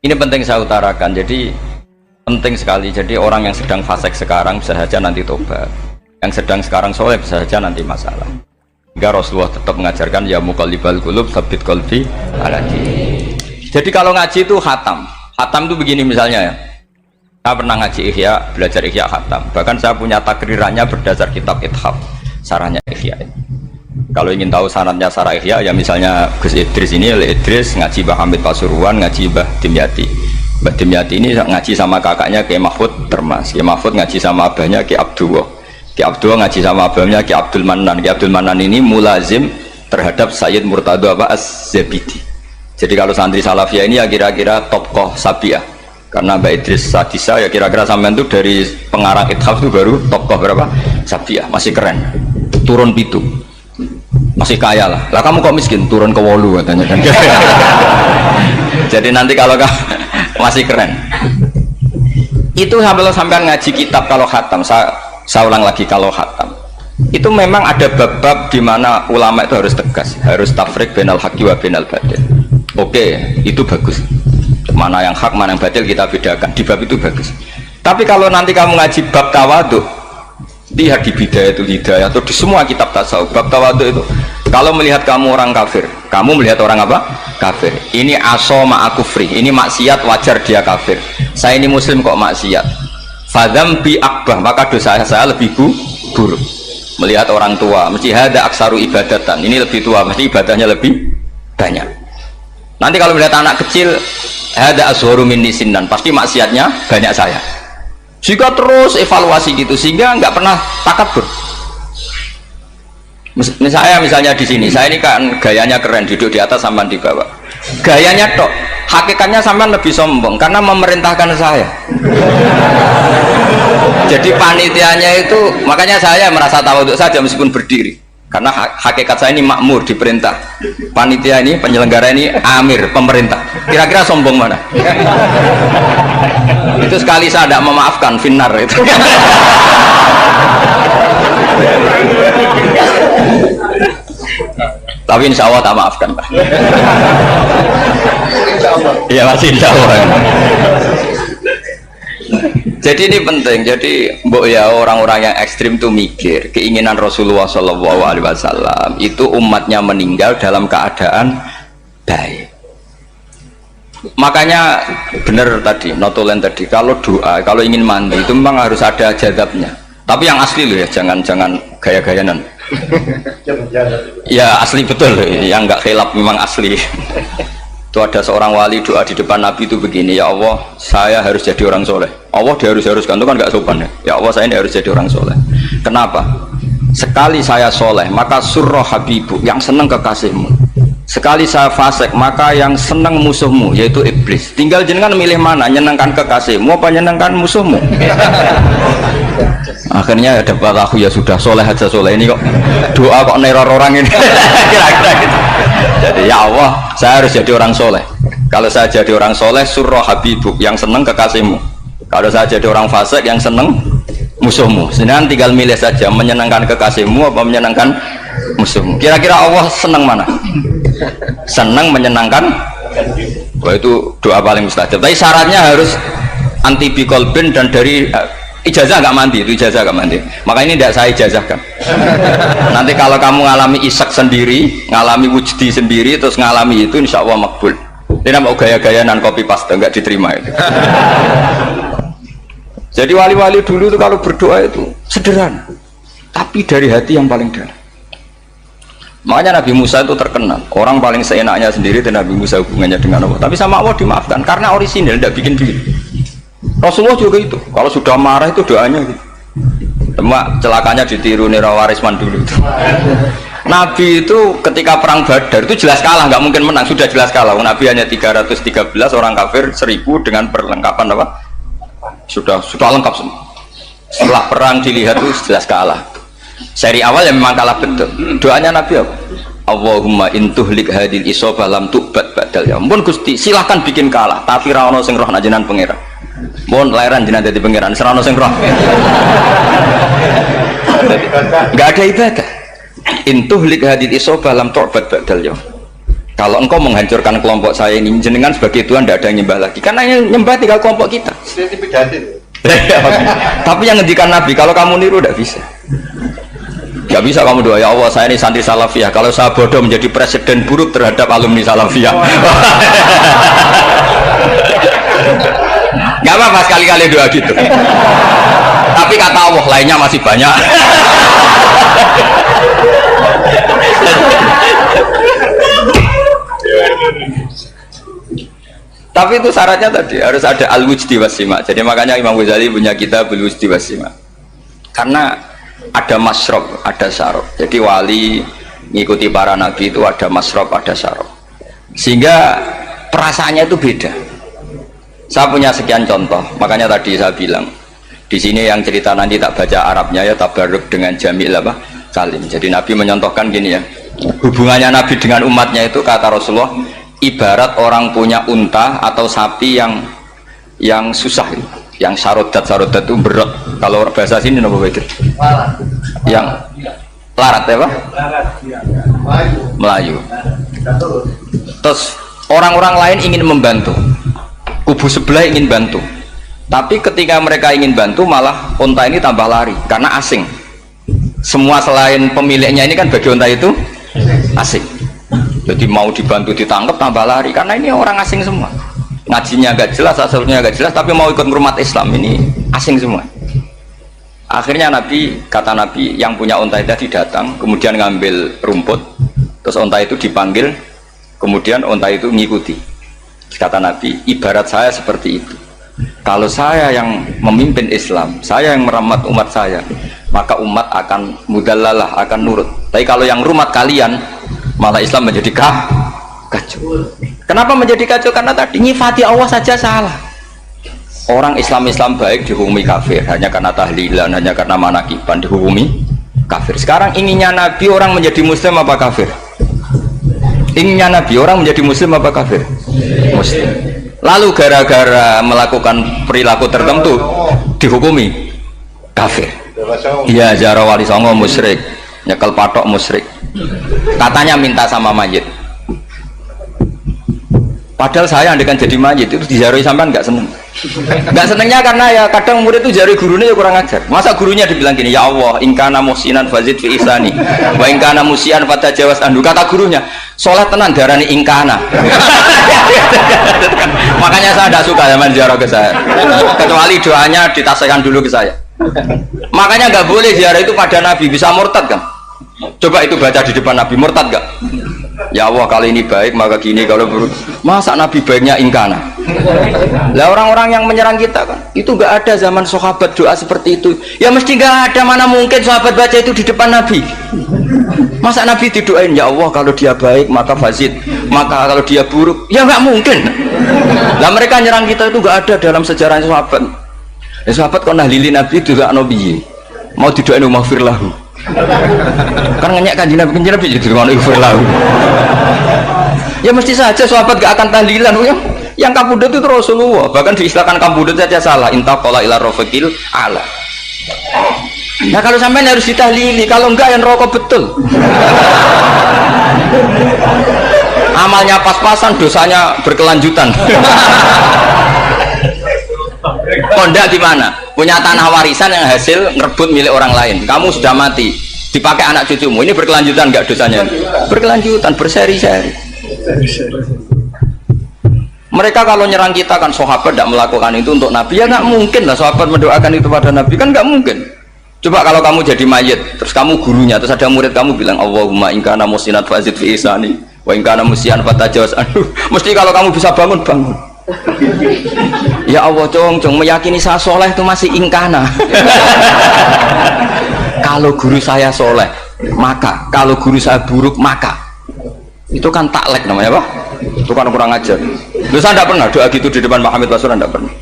Ini penting saya utarakan. Jadi penting sekali. Jadi orang yang sedang fasik sekarang bisa saja nanti tobat. Yang sedang sekarang soleh bisa saja nanti masalah. Hingga Rasulullah tetap mengajarkan ya muqallibal qulub tsabbit qalbi ala dinik. Jadi kalau ngaji itu khatam. Khatam itu begini misalnya ya. Saya pernah ngaji Ihya, belajar Ihya khatam. Bahkan saya punya takrirannya berdasar kitab Ithaf, sarahnya Ihya. Kalau ingin tahu sanadnya sarah Ihya, ya misalnya Gus Idris ini, Idris ngaji Mbah Hamid Pasuruan, ngaji Mbah Dimyati. Mbah Dimyati ini ngaji sama kakaknya Kiai Mahfud Termas. Kiai Mahfud ngaji sama abahnya Kiai Abdullah. Kiai Abdullah ngaji sama abahnya Kiai Abdul Manan. Kiai Abdul Manan ini mulazim terhadap Sayyid Murtado Az-Zabidi. Jadi kalau santri Salafiyah ini ya kira-kira tokoh Sabiah. Karena Mbak Idris Sadisa ya kira-kira sampean itu dari pengarang Ithaf itu baru tokoh berapa? Sabiah, masih keren. Turun pitu. Masih kaya lah. Lah kamu kok miskin? Turun ke wolu katanya kan. Jadi nanti kalau masih keren. Itu sampai ngaji kitab kalau khatam. Saya ulang lagi kalau khatam. Itu memang ada bab-bab di mana ulama itu harus tegas, harus tafrik bainal haqqi wa bainal batil. Oke, itu bagus. Mana yang hak, mana yang batil kita bedakan. Di bab itu bagus. Tapi kalau nanti kamu ngaji bab tawadhu, lihat di Bidayatul Hidayah atau di semua kitab tasawuf, bab tawadhu itu, kalau melihat kamu orang kafir, kamu melihat orang apa? Kafir. Ini aso ma'akufri, ini maksiat wajar dia kafir. Saya ini muslim kok maksiat. Fadham bi akbah, maka dosa saya lebih buruk. Melihat orang tua, mesti hada aksaru ibadatan, ini lebih tua, mesti ibadahnya lebih banyak. Nanti kalau melihat anak kecil, hada azharu minni sinnan, pasti maksiatnya banyak saya. Jika terus evaluasi gitu, sehingga nggak pernah takabur. Misalnya di sini, saya ini kan gayanya keren, duduk di atas sampai di bawah. Gayanya tok, hakikatnya sampai lebih sombong karena memerintahkan saya. Jadi panitianya itu, makanya saya merasa tawadhu saja meskipun berdiri. Karena hakikat saya ini makmur, diperintah. Panitia ini, penyelenggara ini amir, pemerintah. Kira-kira sombong mana? Itu sekali saya tidak memaafkan, finnar itu. Tapi insya Allah tak maafkan, Pak. Iya masih insya Allah. Jadi ini penting. Jadi mbok ya orang-orang yang ekstrim tuh mikir keinginan Rasulullah SAW itu umatnya meninggal dalam keadaan baik. Makanya benar tadi, notulen tadi, kalau doa, kalau ingin mandi itu memang harus ada jadabnya. Tapi yang asli loh ya, jangan gaya-gayanan. Ya asli betul, yang nggak khilaf memang asli. Itu ada seorang wali doa di depan Nabi itu begini, ya Allah saya harus jadi orang soleh. Allah diharuskan itu kan nggak sopan ya. Ya Allah saya ini harus jadi orang soleh. Kenapa? Sekali saya soleh maka surroh habibu, yang senang kekasihmu. Sekali saya fasik maka yang senang musuhmu, yaitu iblis. Tinggal jenengan milih mana, nyenangkan kekasihmu apa nyenangkan musuhmu. Akhirnya ada aku ya sudah soleh aja, soleh ini kok doa kok neror orang ini. Kira-kira gitu. Jadi ya Allah saya harus jadi orang soleh. Kalau saya jadi orang soleh surroh habibuk, yang senang kekasihmu. Kalau saya jadi orang fasik yang senang musuhmu. Sedangkan tinggal milih saja, menyenangkan kekasihmu apa menyenangkan musuhmu. Kira-kira Allah senang mana? Senang menyenangkan. Wah itu doa paling mustajab. Tapi syaratnya harus anti bikolbin dan dari ijazah nggak mandi, itu ijazah nggak mandi. Maka ini tidak saya ijazahkan. Nanti kalau kamu ngalami isak sendiri, ngalami wujdi sendiri, terus ngalami itu, insya Allah makbul. Ini mau gaya-gayanan copy paste nggak diterima itu. Jadi wali-wali dulu itu kalau berdoa itu sederhana, tapi dari hati yang paling dalam. Makanya Nabi Musa itu terkenal, orang paling seenaknya sendiri dan Nabi Musa hubungannya dengan Allah. Tapi sama Allah dimaafkan karena orisinil, tidak bikin-bikin. Rasulullah juga itu, kalau sudah marah itu doanya gitu. Cuma celakanya ditiru Nira Warisman dulu itu. Nabi itu ketika perang Badar itu jelas kalah, nggak mungkin menang, sudah jelas kalah. Nabi hanya 313 orang kafir, 1000 dengan perlengkapan apa? Sudah lengkap semua. Setelah perang dilihat itu jelas kalah. Seri awal yang memang kalah betul. Doanya Nabi apa? Allahumma intuhlik hadil isobah lam tu'bad badal ya. Ampun Gusti, silahkan bikin kalah, tapi ra ono sing roh najenan pangeran. Mohon lahiran jenazah di pangeran, serano sing roh. Enggak ada ibadah. Intuhlik hadil isobah lam tu'bad badal ya. Kalau engkau menghancurkan kelompok saya ini, jenengan sebagai Tuhan tidak ada yang nyembah lagi, karena yang nyembah tinggal kelompok kita. Tapi yang ngendikan Nabi, kalau kamu niru tidak bisa. Gak bisa kamu doa, ya Allah saya ini santri salafiyah, kalau saya bodoh menjadi presiden buruk terhadap alumni salafiyah. Gak apa-apa sekali-kali doa gitu. Tapi kata Allah lainnya masih banyak. Tapi itu syaratnya tadi harus ada al-wujdi wasima. Jadi makanya Imam Ghazali punya kitab al-wujdi wasima. Karena ada masrob, ada syarab. Jadi wali ngikuti para nabi itu ada masrob, ada syarab. Sehingga perasaannya itu beda. Saya punya sekian contoh. Makanya tadi saya bilang di sini yang cerita nanti tak baca Arabnya ya, tabarruk dengan Jamil apa? Salim. Jadi Nabi menyontohkan gini ya. Hubungannya Nabi dengan umatnya itu kata Rasulullah ibarat orang punya unta atau sapi yang susah, yang sarodat itu berat. Kalau bahasa sini apa begitu? Yang larat ya Pak? Melayu. Terus orang-orang lain ingin membantu, kubu sebelah ingin bantu, tapi ketika mereka ingin bantu malah unta ini tambah lari karena asing. Semua selain pemiliknya ini kan bagi unta itu asing. Jadi mau dibantu ditangkap tambah lari karena ini orang asing semua. Ngajinya agak jelas, asalnya agak jelas, tapi mau ikut umat Islam ini asing semua. Akhirnya kata Nabi yang punya unta itu tadi datang, kemudian ngambil rumput, terus unta itu dipanggil, kemudian unta itu ngikuti. Kata Nabi, ibarat saya seperti itu. Kalau saya yang memimpin Islam, saya yang merawat umat saya, maka umat akan mudallalah, akan nurut. Tapi kalau yang rumat kalian, malah Islam menjadi kacau. Kenapa menjadi kacau? Karena tadi nyifati Allah saja salah. Orang Islam baik dihukumi kafir hanya karena tahlilan, hanya karena manakiban dihukumi kafir. Sekarang inginnya Nabi orang menjadi muslim apa kafir? Inginnya Nabi orang menjadi muslim apa kafir? Muslim. Lalu gara-gara melakukan perilaku tertentu dihukumi kafir. Iya, jara wali songo musyrik, nyekel patok musyrik. Katanya minta sama mayit. Padahal saya andekan jadi mayit itu dijaroi sampean nggak seneng. Nggak senengnya karena ya kadang murid itu jari gurunya ya kurang ajar. Masa gurunya dibilang gini, ya Allah, ingkana musinan fazid fi ihsani, wa ingkana musian fatajawas anhu. Kata gurunya, sholat tenan darani ingkana. Makanya saya tidak suka zaman ziarah ke saya. Kecuali doanya ditasihkan dulu ke saya. Makanya nggak boleh ziarah itu pada Nabi, bisa murtad kan? Coba itu baca di depan Nabi, murtad gak? Ya Allah kali ini baik maka gini, kalau buruk masa Nabi baiknya ingkana. Lah orang-orang yang menyerang kita kan itu gak ada zaman sahabat doa seperti itu. Ya mesti gak ada, mana mungkin sahabat baca itu di depan Nabi. Masa Nabi didoain ya Allah kalau dia baik maka fazid, maka kalau dia buruk ya gak mungkin. Lah mereka nyerang kita itu gak ada dalam sejarah sahabat. Ya sahabat kok nahlilin Nabi itu gak nabi mau didoain maghfir lahu. Kan ngenyak kanjeng Nabi jadi ngono ighfir lahu. Ya mesti saja sahabat gak akan tahlilan. Yang kabudut itu Rasulullah, bahkan diistilahkan kabudut saja salah. Intaqala ila rafiqil ala. Nah kalau sampai harus ditahlili, kalau enggak yang rokok betul. Amalnya pas-pasan, dosanya berkelanjutan. Kondak di mana? Punya tanah warisan yang hasil ngerebut milik orang lain. Kamu sudah mati, dipakai anak cucumu. Ini berkelanjutan enggak dosanya? Berkelanjutan, berseri-seri. Mereka kalau nyerang kita kan sahabat tidak melakukan itu untuk Nabi, ya nggak mungkin lah sahabat mendoakan itu pada Nabi, kan nggak mungkin. Coba kalau kamu jadi mayit, terus kamu gurunya, terus ada murid kamu bilang Allahumma in kana musinat fazid fi ihsani wa in kana musian fatajawaz anhu. Mesti kalau kamu bisa bangun. Ya Allah cong meyakini saya soleh itu masih ingkana. Kalau guru saya soleh maka, kalau guru saya buruk maka. Itu kan taklek namanya Pak. Itu kan kurang ajar. Loh, saya tidak pernah doa gitu di depan Pak Hamid Basuran, tidak pernah.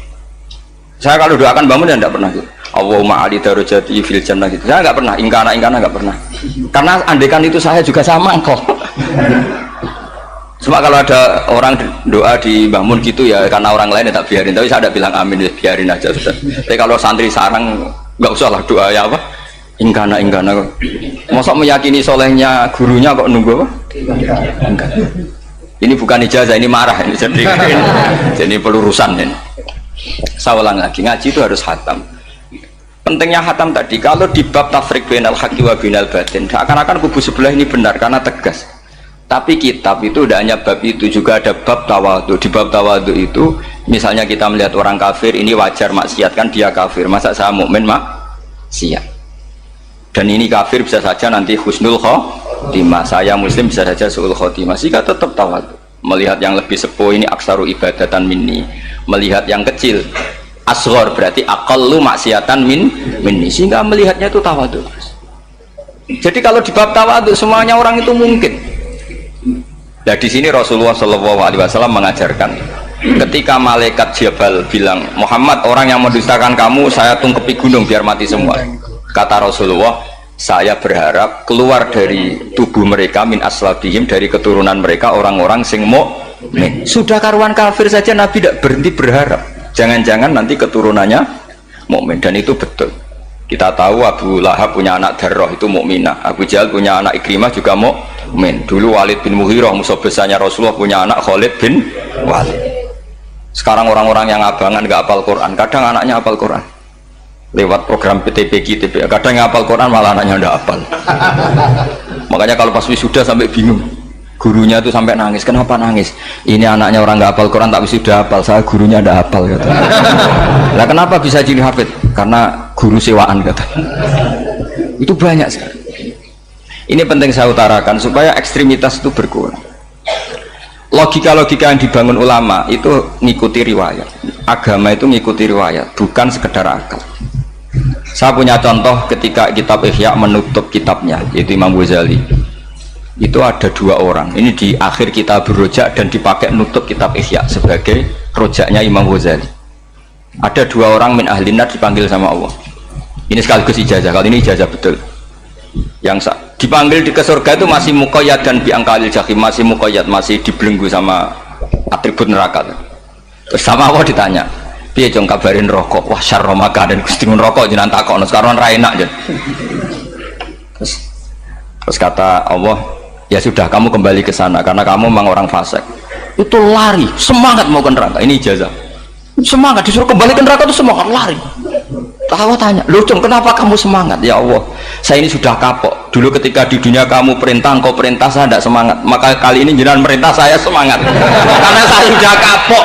Saya kalau doakan bangun ya tidak pernah gitu. Allahumma ali darajati fil jannah gitu. Saya nggak pernah, ingkana nggak pernah. Karena andekan itu saya juga sama kok. Cuma kalau ada orang doa di bangun gitu ya karena orang lain ya tak biarin. Tapi saya tidak bilang amin, ya biarin aja sudah. Tapi kalau santri sarang nggak usah lah doa ya apa? Ingkana. Masa meyakini solehnya gurunya kok nunggu apa? Enggak. Ini bukan ijazah, ini marah ini. Jadi pelurusan ini. Saya ulang lagi, ngaji itu harus khatam. pentingnya khatam tadi, kalau di bab tafriq bainal haqqi wa bainal batin, seakan-akan kubu sebelah ini benar karena tegas. Tapi kitab itu tidak hanya bab itu, juga ada bab tawadhu. Di bab tawadhu itu, misalnya kita melihat orang kafir, ini wajar maksiat kan dia kafir, masa saya mukmin maksiat. Dan ini kafir bisa saja nanti husnul khotimah, saya muslim bisa saja su'ul khotimah, sehingga tetap tawadhu. Melihat yang lebih sepuh ini aksaru ibadatan minni, melihat yang kecil asghar berarti aqallu maksiatan minni, sehingga melihatnya itu tawadhu. Jadi kalau di bab tawadhu semuanya orang itu mungkin. Nah di sini Rasulullah SAW mengajarkan, ketika malaikat Jabal bilang, Muhammad, orang yang mendustakan kamu saya tungkepi gunung biar mati semua. Kata Rasulullah, saya berharap keluar dari tubuh mereka min aslabihim, dari keturunan mereka orang-orang sing mukmin. Sudah karuan kafir saja Nabi tidak berhenti berharap, jangan-jangan nanti keturunannya mukmin. Dan itu betul. Kita tahu Abu Lahab punya anak Darroh itu mukminah, Abu Jahal punya anak Ikrimah juga mukmin. Dulu Walid bin Mughirah musuh besarnya Rasulullah punya anak Khalid bin Walid. Sekarang orang-orang yang abangan nggak hafal Quran, kadang anaknya hafal Quran lewat program PTPQ, kadang hafal Quran malah anaknya nggak hafal. Makanya kalau pas wisuda sampai bingung, gurunya itu sampai nangis. Kenapa nangis? Ini anaknya orang nggak hafal Quran tak wisuda hafal, saya gurunya nggak hafal kata. Lah kenapa bisa jadi hafid? Karena guru sewaan kata. Itu banyak sekali. Ini penting saya utarakan supaya ekstremitas itu berkurang. Logika-logika yang dibangun ulama itu ngikuti riwayat. Agama itu ngikuti riwayat, bukan sekedar akal. Saya punya contoh ketika kitab Ihya menutup kitabnya, yaitu Imam Ghazali. Itu ada dua orang. Ini di akhir kitab Rojak dan dipakai nutup kitab Ihya sebagai rojaknya Imam Ghazali. Ada dua orang min ahlin nar dipanggil sama Allah. Ini sekaligus ijazah. Kali ini ijazah betul. Yang dipanggil ke surga itu masih muqayyad dan biangkalil jahim, masih muqayyad, masih dibelenggu sama atribut neraka. Terus sama Allah ditanya, piye jong kabarin rokok? Wah syarra maka dan Gusti mun rokok jenengan takokno sekarang ra enak jen. Terus kata Allah, ya sudah kamu kembali ke sana karena kamu memang orang fasik. Itu lari, semangat mau ke neraka. Ini ijazah. Semangat disuruh kembali ke neraka itu semangat lari. Allah tanya, loh Jong, kenapa kamu semangat? Ya Allah, saya ini sudah kapok. Dulu ketika di dunia kamu perintah, engkau perintah, saya tidak semangat. Maka kali ini jenengan perintah, saya semangat. Karena saya sudah kapok.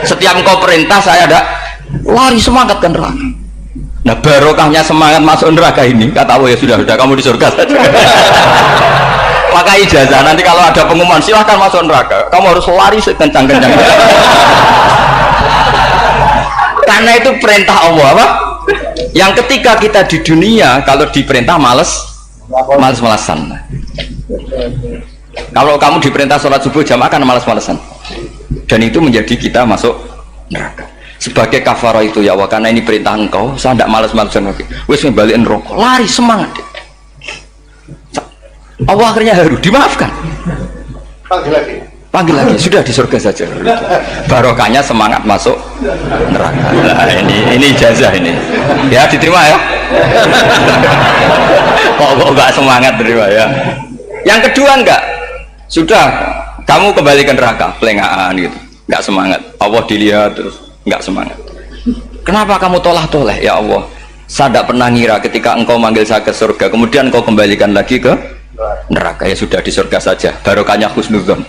Setiap engkau perintah, saya ada lari semangat ke neraka. Nah barokahnya semangat masuk neraka ini, kata Allah, ya sudah kamu di surga saja. Maka ijazah, nanti kalau ada pengumuman, silahkan masuk neraka. Kamu harus lari sekencang-kencangnya. Karena itu perintah Allah, apa? Yang ketika kita di dunia kalau diperintah males-malesan. Kalau kamu diperintah sholat subuh jamaah kan males-malesan. Dan itu menjadi kita masuk neraka. Sebagai kafarah itu ya Allah, karena ini perintah engkau, saya tidak males-malesan lagi. Wes ngembaliin rokok, lari semangat. Allah akhirnya harus dimaafkan. Panggil lagi, sudah di surga saja. Barokahnya semangat masuk neraka. Nah, ini ijazah ini. Ya diterima ya. Kok enggak semangat terima ya. Yang kedua enggak. Sudah kamu kembali ke neraka, pelengahan gitu. Enggak semangat. Allah dilihat terus enggak semangat. Kenapa kamu toleh? Ya Allah, saya tidak pernah ngira ketika engkau manggil saya ke surga, kemudian engkau kembalikan lagi ke neraka. Ya sudah di surga saja, barokahnya husnudzon.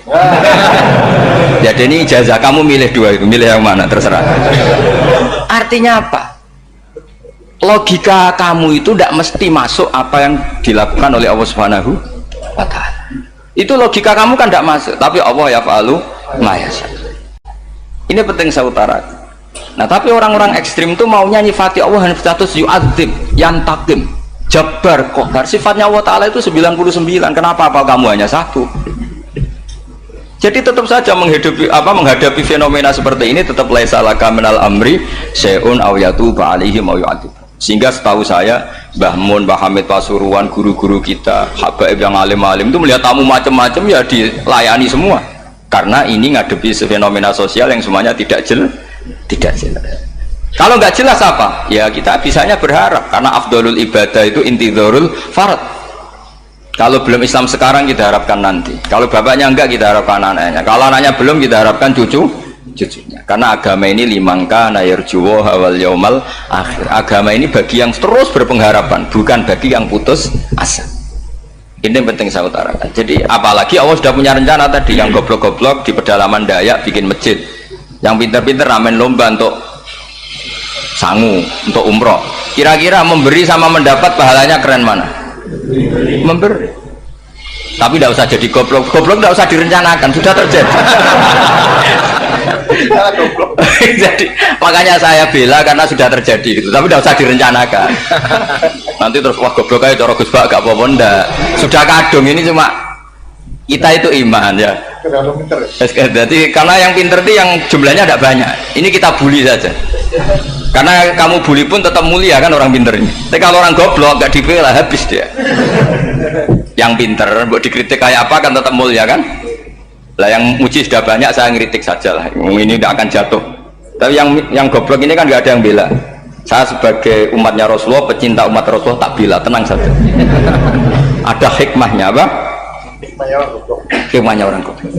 Jadi ini ijazah, kamu milih dua itu, milih yang mana terserah. Artinya apa? Logika kamu itu tidak mesti masuk apa yang dilakukan oleh Allah Subhanahu wa Ta'ala. Itu logika kamu kan tidak masuk, tapi Allah yaf'alu ma yasha. Ini penting saya utarakan. Nah tapi orang-orang ekstrim itu maunya nyifati Allah dengan status yu'adzib, yantakim, Jabbar, Qahar. Sifatnya Allah Ta'ala itu 99. Kenapa apa kamu hanya satu? Jadi tetap saja menghadapi fenomena seperti ini tetap laisa laka minal amri syai'un aw yatuba alaihim aw yu'adzib. Sehingga setahu saya Mbah Mun, Mbah Hamid Pasuruan, guru-guru kita, habaib yang alim-alim itu melihat tamu macam-macam ya dilayani semua. Karena ini ngadepi fenomena sosial yang semuanya tidak jelas. Kalau nggak jelas apa? Ya kita bisanya berharap karena afdolul ibadah itu intidharul farad. Kalau belum Islam sekarang kita harapkan nanti. Kalau bapaknya enggak kita harapkan anaknya. Kalau anaknya belum kita harapkan cucu. cucunya. Karena agama ini limangka nayarjuwo hawal yaumal akhir. Agama ini bagi yang terus berpengharapan, bukan bagi yang putus asa. Ini yang penting saya utarakan. Jadi apalagi Allah sudah punya rencana tadi, yang goblok-goblok di pedalaman Dayak bikin masjid, yang pinter-pinter ramen lomba untuk sangu, untuk umroh. Kira-kira memberi sama mendapat pahalanya keren mana? Memberi. Tapi tidak usah jadi goblok, goblok tidak usah direncanakan, sudah terjadi. Jadi makanya saya bela karena sudah terjadi itu, tapi tidak usah direncanakan. Nanti terus wah goblok aja cara Gus Bak gak apa-apa ndak. Sudah kadung, ini cuma kita itu iman ya. Jadi karena yang pinter itu yang jumlahnya tidak banyak. Ini kita bully saja. Karena kamu bully pun tetap mulia kan orang pinter ini. Tapi kalau orang goblok gak dibela habis dia. Yang pinter buat dikritik kayak apa kan tetap mulia kan. Lah yang muji sudah banyak, saya ngeritik saja lah. Ini tidak akan jatuh. Tapi yang goblok ini kan nggak ada yang bela. Saya sebagai umatnya Rasulullah, pecinta umat Rasulullah tak bela, tenang saja. Ada hikmahnya apa? Hikmahnya orang goblok.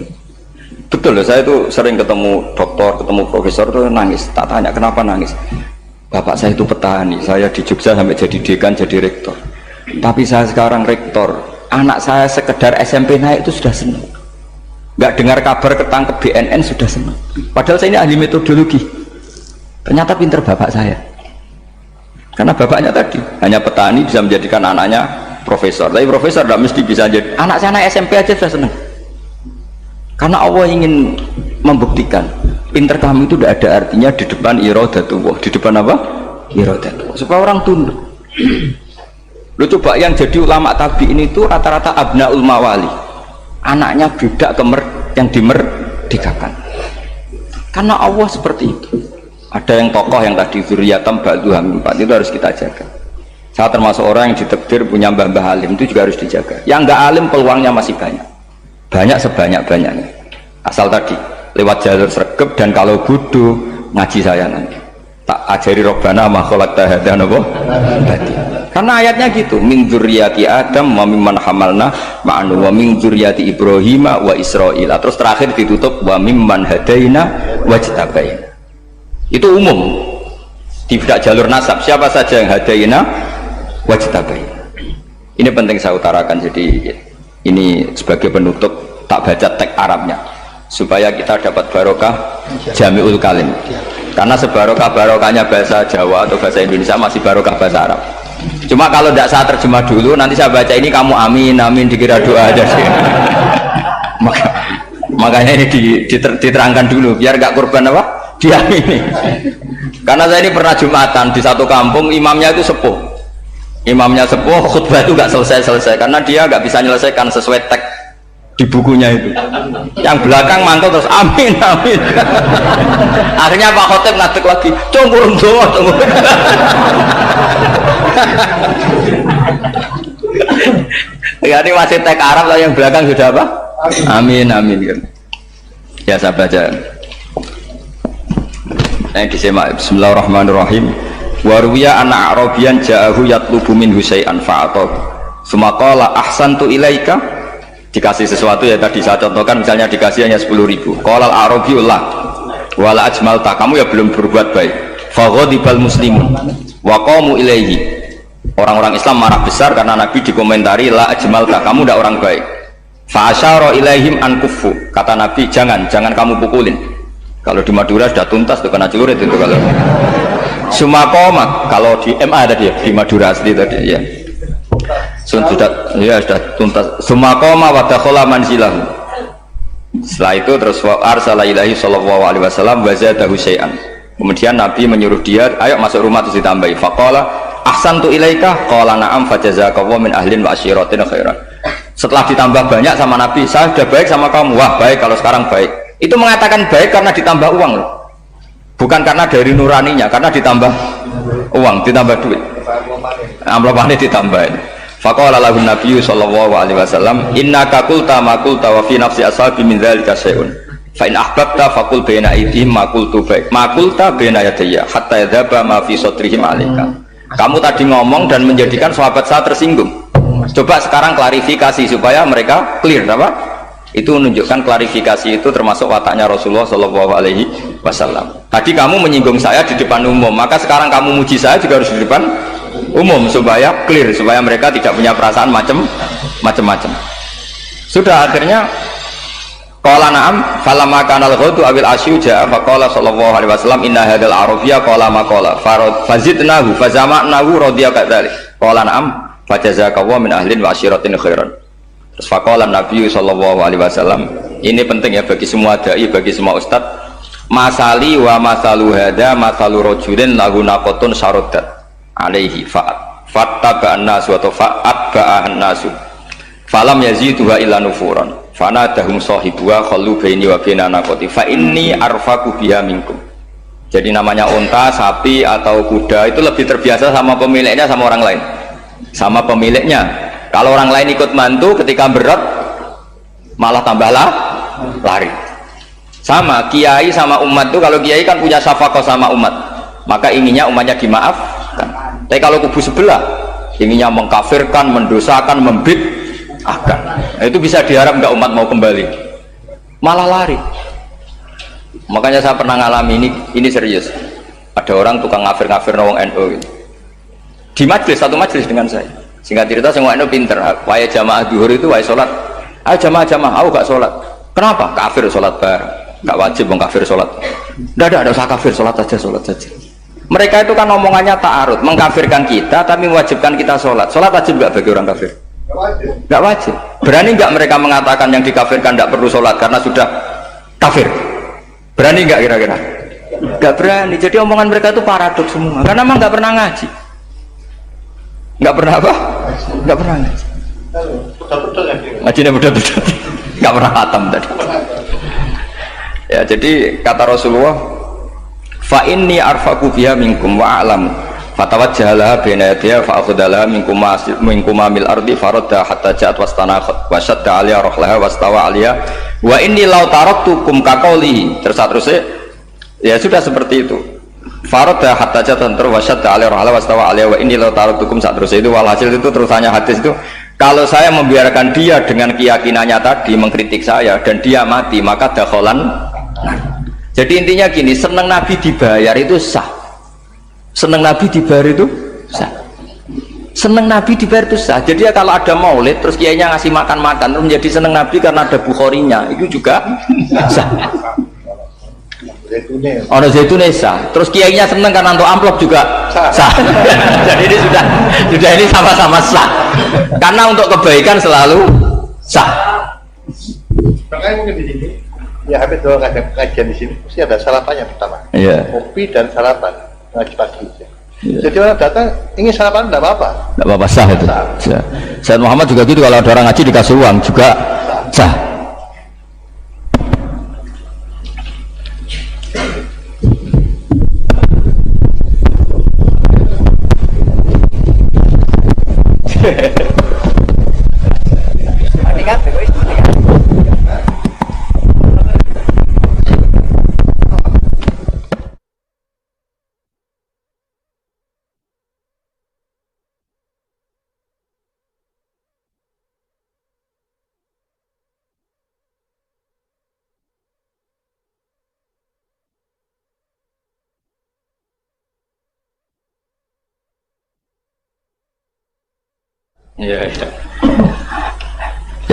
Betul loh, saya itu sering ketemu dokter, ketemu profesor tuh nangis. Tak tanya kenapa nangis. Bapak saya itu petani, saya di Jogja sampai jadi dekan, jadi rektor. Tapi saya sekarang rektor, anak saya sekedar SMP naik itu sudah senang. Nggak dengar kabar ketangkep BNN sudah senang. Padahal saya ini ahli metodologi. Ternyata pinter bapak saya. Karena bapaknya tadi hanya petani bisa menjadikan anaknya profesor. Tapi profesor tidak mesti bisa jadi. Anak saya naik SMP aja sudah senang. Karena Allah ingin membuktikan pinter kamu itu tidak ada artinya di depan iradatullah. Di depan apa? Iradatullah. Supaya orang tunduk. Lu coba yang jadi ulama tabi'in itu rata-rata abnaul mawali. Anaknya budak yang dimerdekakan. Karena Allah seperti itu. Ada yang tokoh yang tadi zuriyatam ba'duha min ba'd, itu harus kita jaga. Saya termasuk orang yang ditakdir punya mbah-mbah alim, itu juga harus dijaga. Yang enggak alim peluangnya masih banyak. Banyak sebanyak-banyaknya. Asal tadi lewat jalur sregep, dan kalau bodoh ngaji saya nanti. Tak ajari robbana ma khalaqta hadza napa? Karena ayatnya gitu, min dzurriyyati Adam wa mimman hamalna ma'anu wa min dzurriyyati Ibrahim wa Israil. Terus terakhir ditutup wa mimman hadaina wajtabaina. Itu umum. Tidak jalur nasab, siapa saja yang hadaina wajtabaina. Ini penting saya utarakan. Jadi ini sebagai penutup tak baca teks Arabnya supaya kita dapat barokah jami'ul kalim. Karena sebarokah-barokahnya bahasa Jawa atau bahasa Indonesia masih barokah bahasa Arab. Cuma kalau tidak saya terjemah dulu, nanti saya baca ini kamu amin amin dikira doa aja sih. Makanya ini diterangkan dulu biar gak korban apa? Diamini. Karena saya ini pernah Jumatan di satu kampung, imamnya itu sepuh. Imamnya sepuh, khutbah itu gak selesai-selesai karena dia gak bisa menyelesaikan sesuai teks di bukunya itu. Yang belakang mantul terus amin amin. Akhirnya Pak Khotib ngadeg lagi, "Cungkur doa, tunggu." Ya ini masih teks Arab, yang belakang sudah apa? Amin amin. Ya saya baca. Disimak. Bismillahirrahmanirrahim. Waruya anak Arabian ja'ahu yatlubu min husay'an fa'atahu. Sumaqala ahsantu ilaika. Dikasih sesuatu ya tadi saya contohkan, misalnya dikasih hanya 10.000. Qalal Arabiyullah wala ajmalta, kamu ya belum berbuat baik. Faghadibal muslimun wa qamu ilaihi. Orang-orang Islam marah besar karena Nabi dikomentari la ajmalta, kamu tidak orang baik. Fa asyara ilaihim an kuffu. Kata Nabi, jangan kamu pukulin. Kalau di Madura sudah tuntas tuh kena celurit itu kalau. Sumakoma kalau di MA tadi ya, di Madura asli tadi ya. Sudah tuntas. Sumakoma wa dakhala manzilahu. Setelah itu terus arsala ilahi sallallahu alaihi wasallam wa zadahu syai'an. Kemudian Nabi menyuruh dia, ayo masuk rumah terus ditambahi. Faqala ahsantu ilaika qala na'am fajazakallahu min ahlin wa asyiratin khairan. Setelah ditambah banyak sama Nabi, saya sudah baik sama kamu. Wah, baik kalau sekarang baik. Itu mengatakan baik karena ditambah uang loh. Bukan karena dari nuraninya, karena ditambah uang, ditambah duit. Amplopane ditambahin. Faqala lahu Nabi sallallahu alaihi wasallam, "Innaka qulta ma qulta wa fi nafsi ashabi min dzalika syai'un. Fa in ahbabta faqul baina aydihim ma qultu baik. Ma qulta baina yadayya hatta yadhaba ma fi sadrihim 'alaika." Kamu tadi ngomong dan menjadikan sahabat saya tersinggung. Coba sekarang klarifikasi supaya mereka clear apa? Itu menunjukkan klarifikasi itu termasuk wataknya Rasulullah sallallahu alaihi wasallam. Tadi kamu menyinggung saya di depan umum, maka sekarang kamu muji saya juga harus di depan umum supaya clear, supaya mereka tidak punya perasaan macam-macam. Sudah akhirnya qala na'am falamma kana al-ghadu awil asyu ja'a faqala sallallahu alaihi wasallam inna hadzal arafiyya qala ma qala fazidnahu fazama'nahu radiya kadzalik qala na'am fajazakallahu min ahlin wa asyiratin khairan. Terus faqala Nabi sallallahu alaihi wasallam, ini penting ya bagi semua dai, bagi semua ustaz, masali wa masalu hada masalu rajulin lahu naqatun saraddat alaihi fattaba'an nasu wa fa'atba'an nasu falam yaziduha illa nufuran fanadahum sahibuha khallu baini wa baina naqati fa inni arfaku biha minkum. Jadi namanya unta, sapi atau kuda itu lebih terbiasa sama pemiliknya sama orang lain, sama pemiliknya. Kalau orang lain ikut mantu ketika berat malah tambahlah lari. Sama kiai sama umat tuh, kalau kiai kan punya syafaqah sama umat, maka inginnya umatnya dimaafkan. Tapi kalau kubu sebelah inginnya mengkafirkan, mendosakan, membid'ahkan, nah, itu bisa diharap nggak umat mau kembali, malah lari. Makanya saya pernah ngalami ini serius. Ada orang tukang ngafir-ngafir nawang NU gitu. Di majlis, satu majlis dengan saya. Singkat cerita semua NU pinter, waya jamaah duhur itu waya sholat, ayo jamaah, aku gak sholat. Kenapa? Kafir sholat bareng, gak wajib kafir sholat. Tidak usah kafir, sholat saja. Mereka itu kan omongannya ta'arud, mengkafirkan kita tapi mewajibkan kita sholat. Sholat wajib gak bagi orang kafir? Gak wajib. Berani gak mereka mengatakan yang dikafirkan gak perlu sholat karena sudah kafir? Berani gak kira-kira? Gak berani. Jadi omongan mereka itu paradoks semua, karena memang gak pernah ngaji. Gak pernah apa? Gak pernah ngaji. Ngajinya betul-betul. Gak pernah khatam tadi. Ya, jadi kata Rasulullah, fa inni arfaku biha minkum wa a'lamu fatawajjalaha baina yadiha fa akhadalaha minkum mil ardi faradda hatta ja'at wastanakhat wa shadda 'alaiha rahlaha wastawa 'alaiha wa inni law taraktukum kaqaulihi. Terus ya sudah seperti itu. Faradda hatta ja'at terus wa shadda 'alaiha rahlaha wastawa 'alaiha wa inni law taraktukum terus itu walhasil itu terusannya hadis itu, kalau saya membiarkan dia dengan keyakinannya tadi mengkritik saya dan dia mati maka dakhalan. Jadi intinya gini, seneng Nabi dibayar itu sah, seneng Nabi dibayar itu sah, seneng Nabi dibayar itu sah. Jadi ya kalau ada maulid terus kiainya ngasih makan terus menjadi seneng Nabi karena ada Bukharinya, itu juga sah. Ono zaitune sah, terus kiainya seneng karena untuk amplop juga sah. Jadi ini sudah ini sama-sama sah, karena untuk kebaikan selalu sah. Makanya mungkin di sini ya habis doang kajian di sini mesti ada sarapannya pertama, kopi dan sarapan ngaji pagi. Jadi orang datang ingin sarapan tidak apa-apa, sah itu. Sayyid Muhammad juga gitu, kalau ada orang ngaji dikasih uang juga sah. Ya,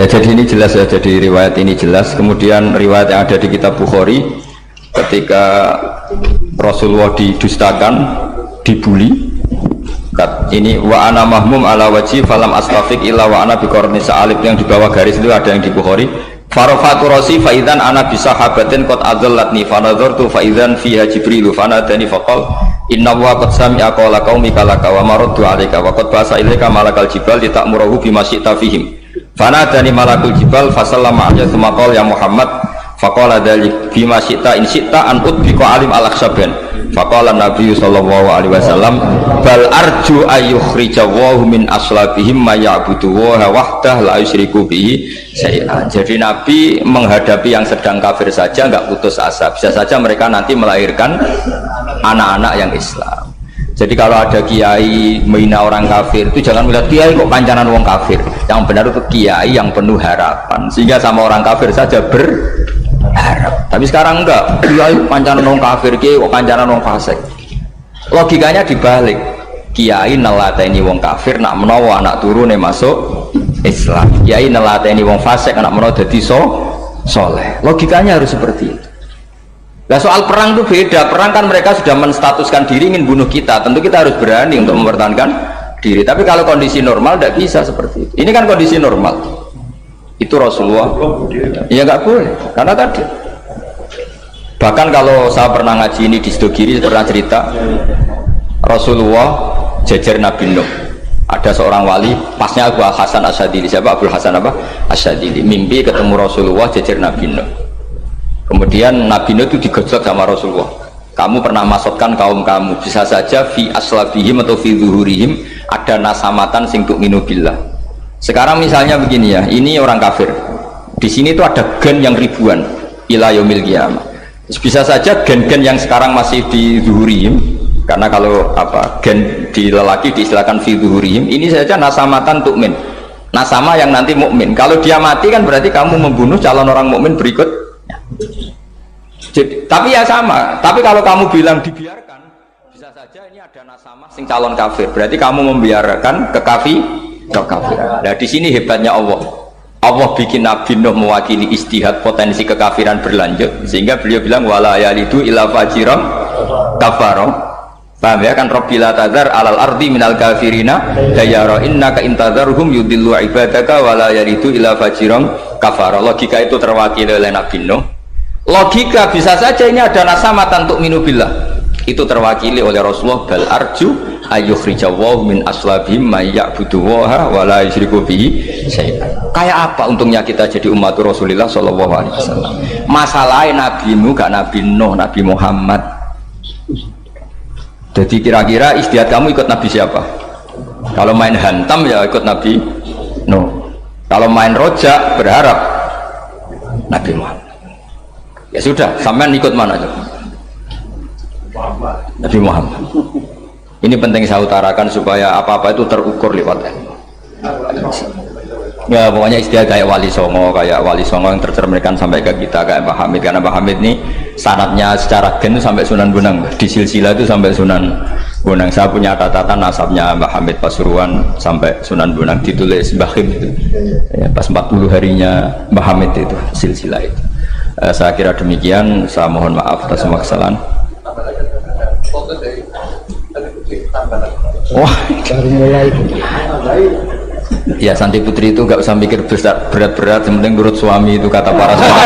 jadi ini jelas ya, jadi riwayat ini jelas. Kemudian riwayat yang ada di kitab Bukhari ketika Rasulullah didustakan, dibully, ini wa ana mahmum ala wajhi falam astafiq illa wa ana biqarni sa'alib, yang di bawah garis itu ada yang di Bukhari. Farafatu rasi fa idzan ana bi sahabatin qad adallatni fa nadartu fa idzan fiha jibril fa nadani faqal inna wa qad sami'a qala qaumika laka wa maraddu 'alaika wa qad basa ilaika malakal jibal litamurahu bima syi'ta fihim fa nadani malakul jibal fa sallama alayhi thumma qala ya Muhammad fa qala dzalik bima syi'ta in syi'ta an udbika alim al-akhsaban fa qala Nabi sallallahu alaihi wasallam bal arju ayyukhrijahu min aslabihim may ya'budu wa wahdah la yusyriku bihi syai'an. Jadi Nabi menghadapi yang sedang kafir saja enggak putus asa, bisa saja mereka nanti melahirkan anak-anak yang Islam. Jadi kalau ada kiai menghina orang kafir itu jangan melihat kiai kok pancanan wong kafir, yang benar itu kiai yang penuh harapan, sehingga sama orang kafir saja harap. Tapi sekarang enggak, kiai pancanan wong kafir, kiai kok pancanan wong fasik. Logikanya dibalik, kiai nelateni wong kafir nak menawa anak turune masuk Islam, kiai nelateni wong fasik anak menawa dadi soleh. Logikanya harus seperti itu. Nah soal perang itu beda. Perang kan mereka sudah menstatuskan diri ingin bunuh kita, tentu kita harus berani untuk mempertahankan diri. Tapi kalau kondisi normal tidak bisa seperti itu. Ini kan kondisi normal. Itu Rasulullah ya nggak boleh, karena tadi bahkan kalau saya pernah ngaji ini di Sidogiri, pernah cerita Rasulullah jejer Nabi Nuh, ada seorang wali pasnya Abu Hasan Asyadili. Siapa Abu Hasan apa? Asyadili mimpi ketemu Rasulullah jejer Nabi Nuh. Kemudian Nabi Nuh itu digojlok sama Rasulullah, kamu pernah masukkan kaum kamu, bisa saja fi aslabihim atau fi zuhurihim ada nasamatan sing tu'minu billah. Sekarang misalnya begini ya, ini orang kafir, di sini tuh ada gen yang ribuan ila yaumil qiyamah. Bisa saja gen-gen yang sekarang masih di zuhurihim, karena kalau apa gen di lelaki diistilahkan fi zuhurihim, ini saja nasamatan tu'min, nasama yang nanti mukmin. Kalau dia mati kan berarti kamu membunuh calon orang mukmin berikut. Jadi, tapi ya sama. Tapi kalau kamu bilang dibiarkan, bisa saja ini ada nasama sing calon kafir, berarti kamu membiarkan kekafiran. Nah di sini hebatnya Allah. Allah bikin Nabi Nuh mewakili istihad potensi kekafiran berlanjut, sehingga beliau bilang wala yalidu ila fajiram kafaro. Paham ya kan? Rabbi la tadzar alal ardi minal kafirina dayara innaka intadzarhum yudillu ibadaka wala yalidu ila fajiram kafaro. Logika itu terwakili oleh Nabi Nuh. Logika bisa saja ini ada nasamatan untuk minubillah, itu terwakili oleh Rasulullah. Bal arju ayyukhrijawahu min aslabihim may ya'buduwaha wa la yusyriku bihi syai'an. Kayak apa untungnya kita jadi umat Rasulullah sallallahu alaihi wasallam? Masalahnya nabimu gak Nabi Nuh, Nabi Muhammad. Jadi kira-kira istiadat kamu ikut Nabi siapa? Kalau main hantam ya ikut Nabi Nuh. Kalau main rojak berharap Nabi Muhammad. Ya sudah, sampean ikut mana aja? Nabi Muhammad. Ini penting saya utarakan supaya apa-apa itu terukur lewat ilmu. Ya pokoknya istilah kayak Wali Songo yang tercerminkan sampai ke kita kayak Pak Hamid, karena Pak Hamid ini sanadnya secara gen sampai Sunan Bonang, di silsilah itu sampai Sunan Bonang. Saya punya catatan nasabnya Mbah Hamid Pasuruan sampai Sunan Bonang, ditulis Mbah Him itu ya, pas 40 harinya Mbah Hamid itu silsilah itu. Saya kira demikian, saya mohon maaf atas semua kesalahan. Wah, baru mulai. Ya Santi Putri itu nggak usah mikir besar berat-berat, yang penting nurut suami, itu kata para suami.